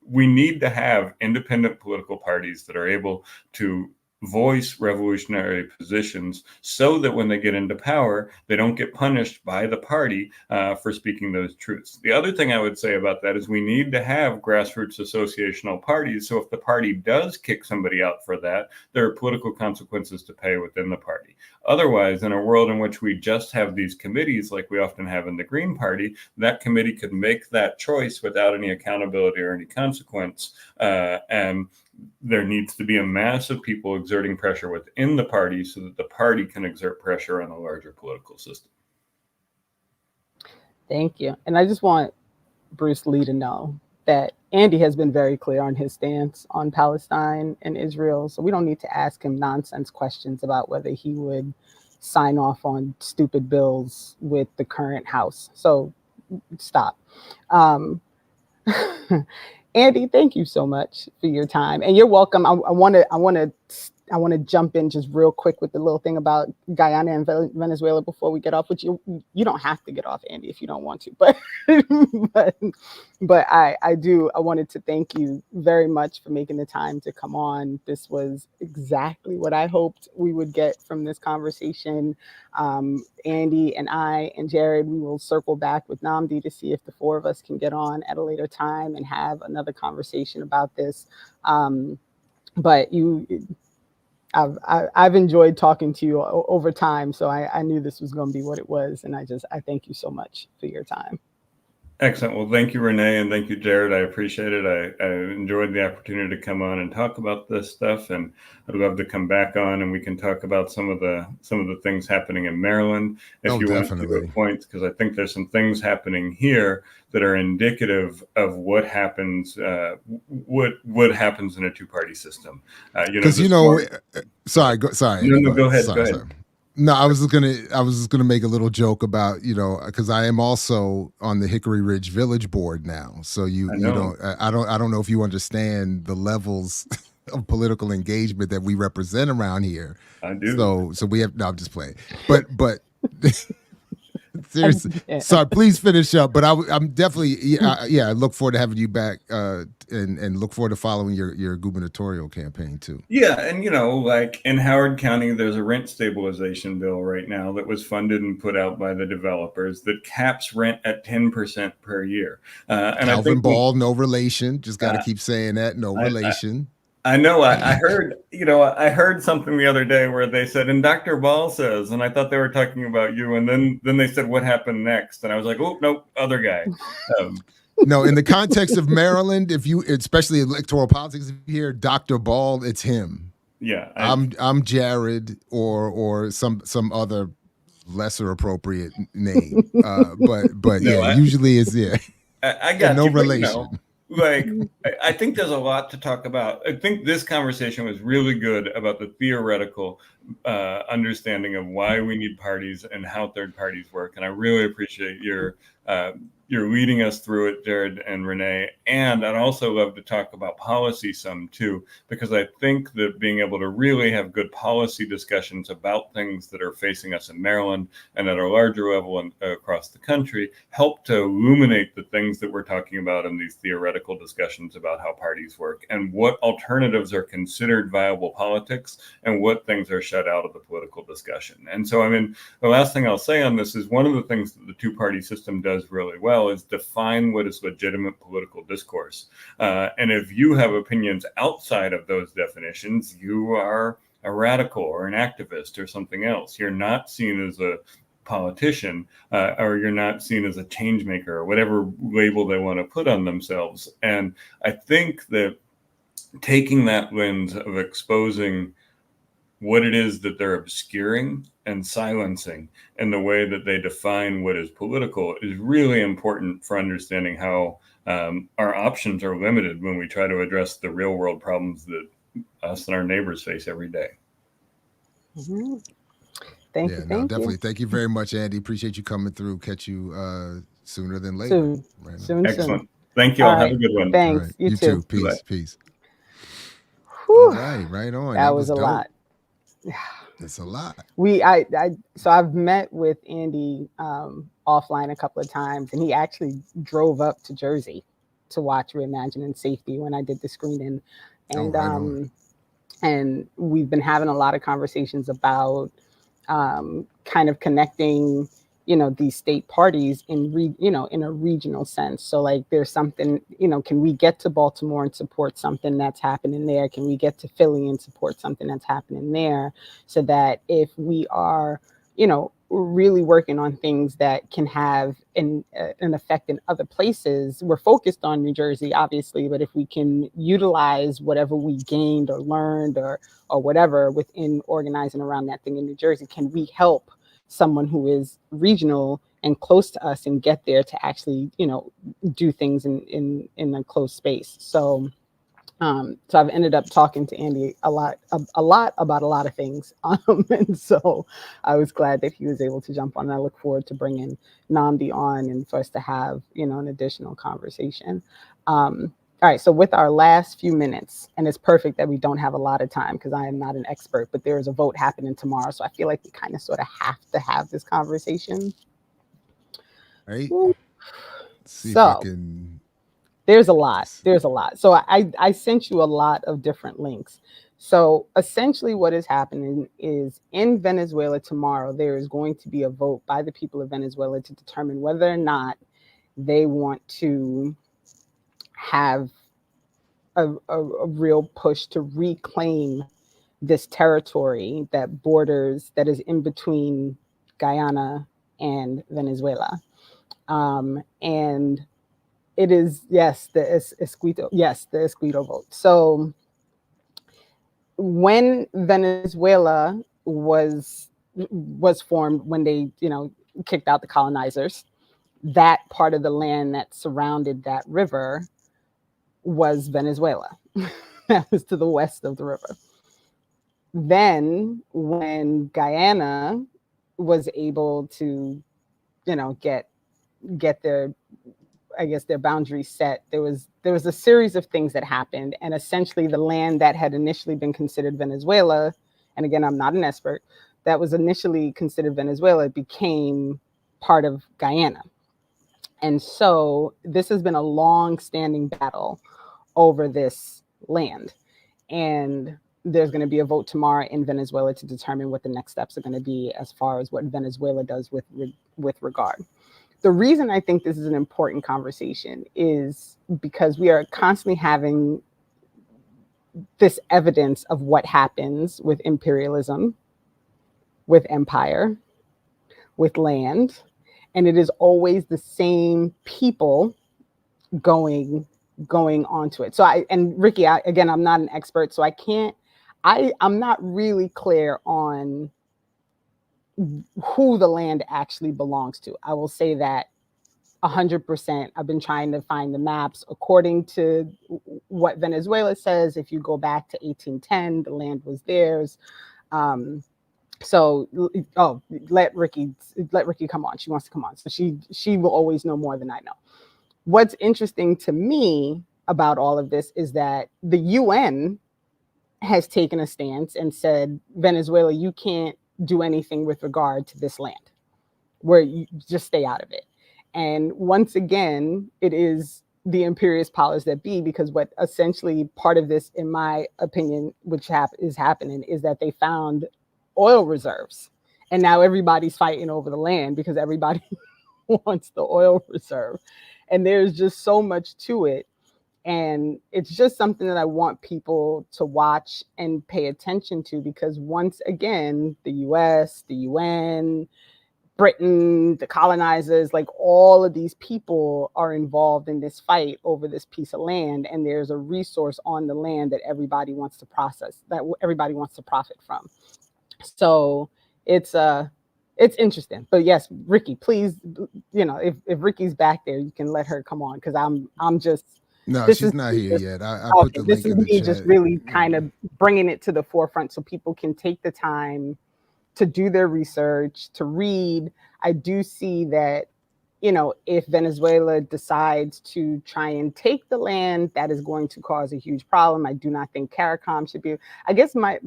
We need to have independent political parties that are able to voice revolutionary positions so that when they get into power, they don't get punished by the party for speaking those truths. The other thing I would say about that is we need to have grassroots associational parties. So if the party does kick somebody out for that, there are political consequences to pay within the party. Otherwise, in a world in which we just have these committees like we often have in the Green Party, that committee could make that choice without any accountability or any consequence. And there needs to be a mass of people exerting pressure within the party so that the party can exert pressure on the larger political system. Thank you. And I just want Bruce Lee to know that Andy has been very clear on his stance on Palestine and Israel. So we don't need to ask him nonsense questions about whether he would sign off on stupid bills with the current House. So stop. Andy, thank you so much for your time, and you're welcome. I want to jump in just real quick with the little thing about Guyana and Venezuela before we get off. Which you don't have to get off, Andy, if you don't want to. But I wanted to thank you very much for making the time to come on. This was exactly what I hoped we would get from this conversation. Andy and I and Jared, we will circle back with Nnamdi to see if the four of us can get on at a later time and have another conversation about this. But I've enjoyed talking to you over time, so I knew this was going to be what it was, and I thank you so much for your time. Excellent. Well, thank you, Renee, and thank you, Jared. I appreciate it. I enjoyed the opportunity to come on and talk about this stuff, and I'd love to come back on and we can talk about some of the things happening in Maryland if you want to go points, because I think there's some things happening here that are indicative of what happens what happens in a two-party system. Sorry. No, go ahead. Go ahead. No, I was just gonna make a little joke about, because I am also on the Hickory Ridge Village Board now. So I don't know if you understand the levels of political engagement that we represent around here. I do. So we have. No, I'm just playing. But seriously, sorry. Please finish up. But I'm definitely I look forward to having you back, and look forward to following your gubernatorial campaign too. Yeah, and like in Howard County, there's a rent stabilization bill right now that was funded and put out by the developers that caps rent at 10% per year. And Calvin Ball, no relation. Just got to keep saying that, no relation. I know. I heard, I heard something the other day where they said, and Dr. Ball says, and I thought they were talking about you. And then they said, what happened next? And I was like, oh, no, other guy. No, in the context of Maryland, especially electoral politics, if you hear Dr. Ball, it's him. Yeah. I'm Jared or some other lesser appropriate name. But usually it's I got no relation. Like, I think there's a lot to talk about. I think this conversation was really good about the theoretical understanding of why we need parties and how third parties work. And I really appreciate your leading us through it, Jared and Renee. And I'd also love to talk about policy some too, because I think that being able to really have good policy discussions about things that are facing us in Maryland and at a larger level and across the country help to illuminate the things that we're talking about in these theoretical discussions about how parties work and what alternatives are considered viable politics and what things are shut out of the political discussion. And so, the last thing I'll say on this is one of the things that the two-party system does really well is define what is legitimate political discourse. And if you have opinions outside of those definitions, you are a radical or an activist or something else. You're not seen as a politician, or you're not seen as a change maker or whatever label they want to put on themselves. And I think that taking that lens of exposing what it is that they're obscuring and silencing and the way that they define what is political is really important for understanding how our options are limited when we try to address the real world problems that us and our neighbors face every day. Mm-hmm. Thank you. Definitely. Thank you very much, Andy. Appreciate you coming through. Catch you sooner than later. Soon. Excellent. Thank you all. Have a good one. Thanks. Right. You too. Peace. Whew. All right on. That was a lot. It's a lot. So I've met with Andy offline a couple of times, and he actually drove up to Jersey to watch Reimagining Safety when I did the screening, and and we've been having a lot of conversations about kind of connecting, these state parties in a regional sense. So like there's something, can we get to Baltimore and support something that's happening there? Can we get to Philly and support something that's happening there? So that if we are, really working on things that can have an effect in other places, we're focused on New Jersey, obviously, but if we can utilize whatever we gained or learned or whatever within organizing around that thing in New Jersey, can we help someone who is regional and close to us and get there to actually, do things in a close space. So I've ended up talking to Andy a lot about a lot of things. And so I was glad that he was able to jump on. And I look forward to bringing Nnamdi on and for us to have, an additional conversation. All right, so with our last few minutes, and it's perfect that we don't have a lot of time because I am not an expert, but there is a vote happening tomorrow. So I feel like we kind of sort of have to have this conversation. Right. Let's see if I can... There's a lot. So I sent you a lot of different links. So essentially what is happening is in Venezuela tomorrow, there is going to be a vote by the people of Venezuela to determine whether or not they want to have a real push to reclaim this territory that is in between Guyana and Venezuela. And it is, the Escuito vote. So when Venezuela was formed, when they, kicked out the colonizers, that part of the land that surrounded that river was Venezuela. That was to the west of the river. then when Guyana was able to, get their, I guess, their boundaries set, there was a series of things that happened, and essentially the land that had initially been considered Venezuela, and again, I'm not an expert, that was initially considered Venezuela became part of Guyana. And so this has been a long-standing battle over this land. And there's going to be a vote tomorrow in Venezuela to determine what the next steps are going to be as far as what Venezuela does with regard. The reason I think this is an important conversation is because we are constantly having this evidence of what happens with imperialism, with empire, with land, and it is always the same people going onto it. So Ricky, again, I'm not an expert, so I'm not really clear on who the land actually belongs to. I will say that 100%. I've been trying to find the maps according to what Venezuela says. If you go back to 1810, the land was theirs. So, let Ricky come on. She wants to come on. So she will always know more than I know. What's interesting to me about all of this is that the UN has taken a stance and said, Venezuela, you can't do anything with regard to this land, where you just stay out of it. And once again, it is the imperious powers that be, because what essentially part of this, in my opinion, which is happening, is that they found oil reserves. And now everybody's fighting over the land because everybody wants the oil reserve. And there's just so much to it. And it's just something that I want people to watch and pay attention to, because once again, the US, the UN, Britain, the colonizers, like all of these people are involved in this fight over this piece of land. And there's a resource on the land that everybody wants to process, that everybody wants to profit from. So it's interesting. But yes, Ricky, please, if Ricky's back there, you can let her come on, because I'm just. No, she's not here yet. I put the link in the chat. This is me just really kind of bringing it to the forefront so people can take the time to do their research, to read. I do see that, if Venezuela decides to try and take the land, that is going to cause a huge problem. I do not think CARICOM should be. I guess my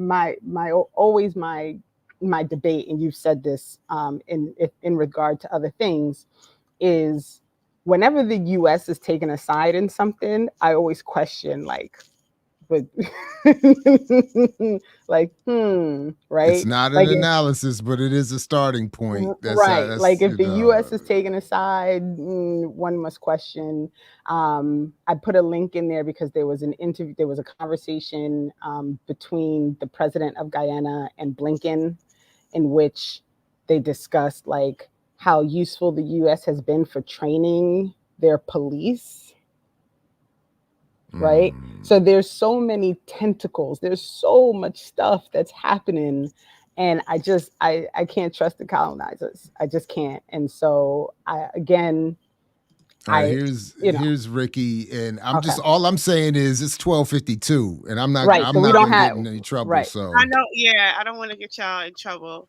debate, and you've said this in regard to other things, is whenever the US is taken aside in something, I always question, right? It's not an analysis, but it is a starting point. Right. Like if the US is taken aside, one must question. I put a link in there because there was a conversation between the president of Guyana and Blinken, in which they discussed like how useful the US has been for training their police. Right. So there's so many tentacles. There's so much stuff that's happening. And I can't trust the colonizers. I just can't. And so here's Ricky, and all I'm saying is it's 12:52, and I'm not right, I'm so not gonna get in any trouble. Right. So I know, I don't want to get y'all in trouble.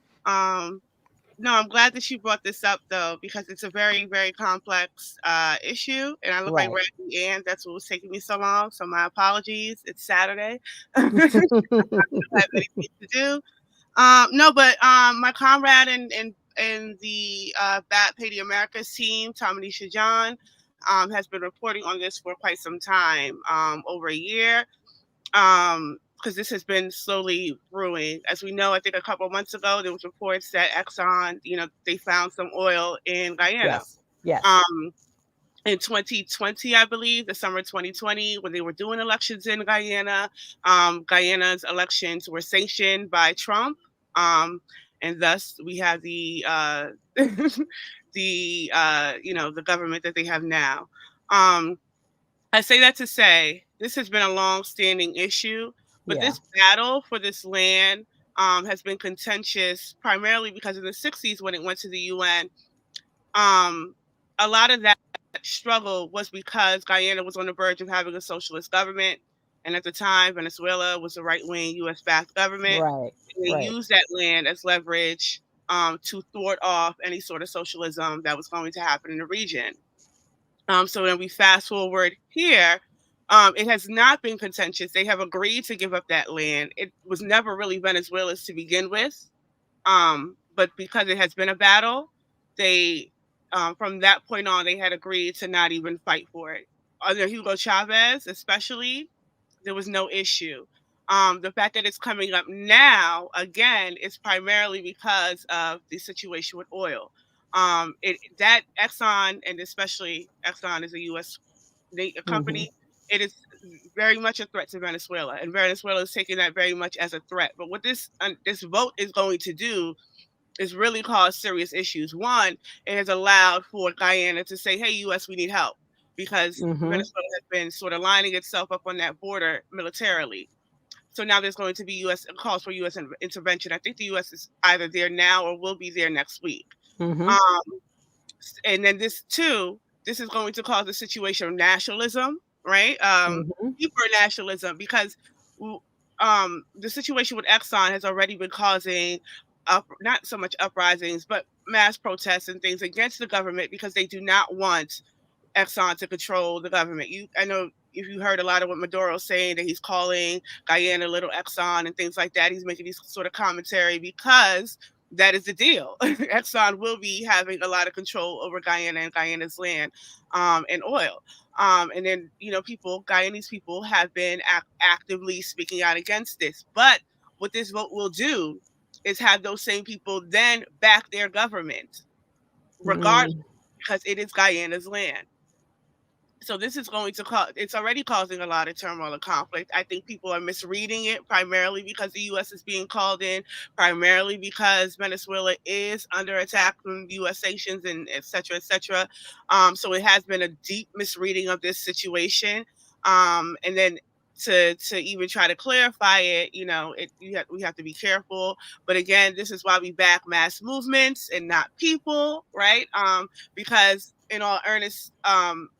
No, I'm glad that you brought this up, though, because it's a very, very complex issue. And I look like Randy, and that's what was taking me so long. So my apologies. It's Saturday. I have many things to do. No, but my comrade and the Bat Pay the Americas team, Tamanisha John, has been reporting on this for quite some time, over a year. Because this has been slowly brewing. As we know, I think a couple of months ago, there was reports that Exxon, they found some oil in Guyana. Yes. In 2020, I believe, the summer of 2020, when they were doing elections in Guyana, Guyana's elections were sanctioned by Trump. And thus we have the the government that they have now. I say that to say this has been a long-standing issue, but this battle for this land has been contentious primarily because in the 60s, when it went to the UN, a lot of that struggle was because Guyana was on the verge of having a socialist government. And at the time, Venezuela was a right-wing U.S.-backed government. Right. And they used that land as leverage to thwart off any sort of socialism that was going to happen in the region. So when we fast forward here, it has not been contentious. They have agreed to give up that land. It was never really Venezuela's to begin with. But because it has been a battle, they, from that point on, they had agreed to not even fight for it. Under Hugo Chavez, especially, there was no issue. The fact that it's coming up now, again, is primarily because of the situation with oil. That Exxon, and especially Exxon is a U.S. company, it is very much a threat to Venezuela, and Venezuela is taking that very much as a threat. But what this vote is going to do is really cause serious issues. One, it has allowed for Guyana to say, hey, U.S., we need help, because Venezuela has been sort of lining itself up on that border militarily. So now there's going to be calls for U.S. intervention. I think the U.S. is either there now or will be there next week. And then this is going to cause a situation of nationalism, right? Deeper nationalism, because the situation with Exxon has already been causing not so much uprisings, but mass protests and things against the government, because they do not want Exxon to control the government. I know if you heard a lot of what Maduro's saying, that he's calling Guyana Little Exxon and things like that. He's making these sort of commentary because that is the deal. Exxon will be having a lot of control over Guyana and Guyana's land and oil. And then, Guyanese people have been actively speaking out against this. But what this vote will do is have those same people then back their government, regardless, because it is Guyana's land. So this is going to it's already causing a lot of turmoil and conflict. I think people are misreading it, primarily because the U.S. is being called in, primarily because Venezuela is under attack from U.S. sanctions and et cetera, et cetera. So it has been a deep misreading of this situation. And then to even try to clarify it, we have to be careful. But again, this is why we back mass movements and not people, right? Because in all earnest,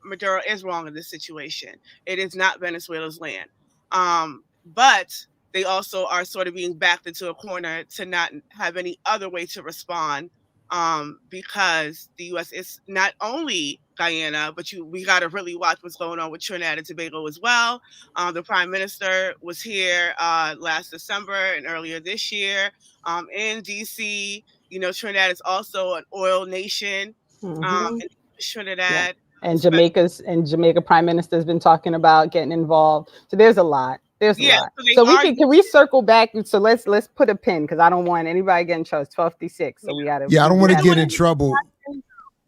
Maduro is wrong in this situation. It is not Venezuela's land. But they also are sort of being backed into a corner to not have any other way to respond, because the U.S. is not only Guyana, but we got to really watch what's going on with Trinidad and Tobago as well. The Prime Minister was here last December and earlier this year in D.C. Trinidad is also an oil nation. Trinidad and Jamaica Prime Minister has been talking about getting involved. So there's a lot. There's a lot. So can we circle back? So let's put a pin, because I don't want anybody getting charged. 12:56. So we gotta. Yeah, I don't want to get in trouble.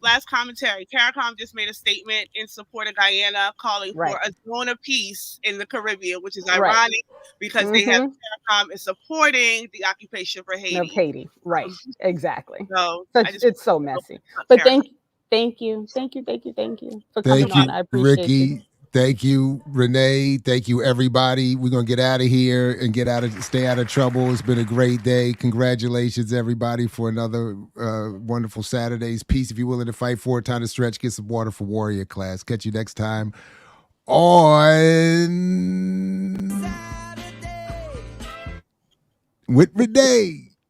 Last commentary. CARICOM just made a statement in support of Guyana, calling for a zone of peace in the Caribbean, which is ironic because they have CARICOM is supporting the occupation for Haiti. Of Haiti, right? Exactly. So it's so messy. But thank you for coming on. I appreciate Ricky. you. Thank you, Renee. Thank you, everybody. We're going to get out of here and stay out of trouble. It's been a great day. Congratulations, everybody, for another wonderful Saturday's Peace. If you're willing to fight for it, time to stretch, get some water for Warrior class. Catch you next time on With Renee.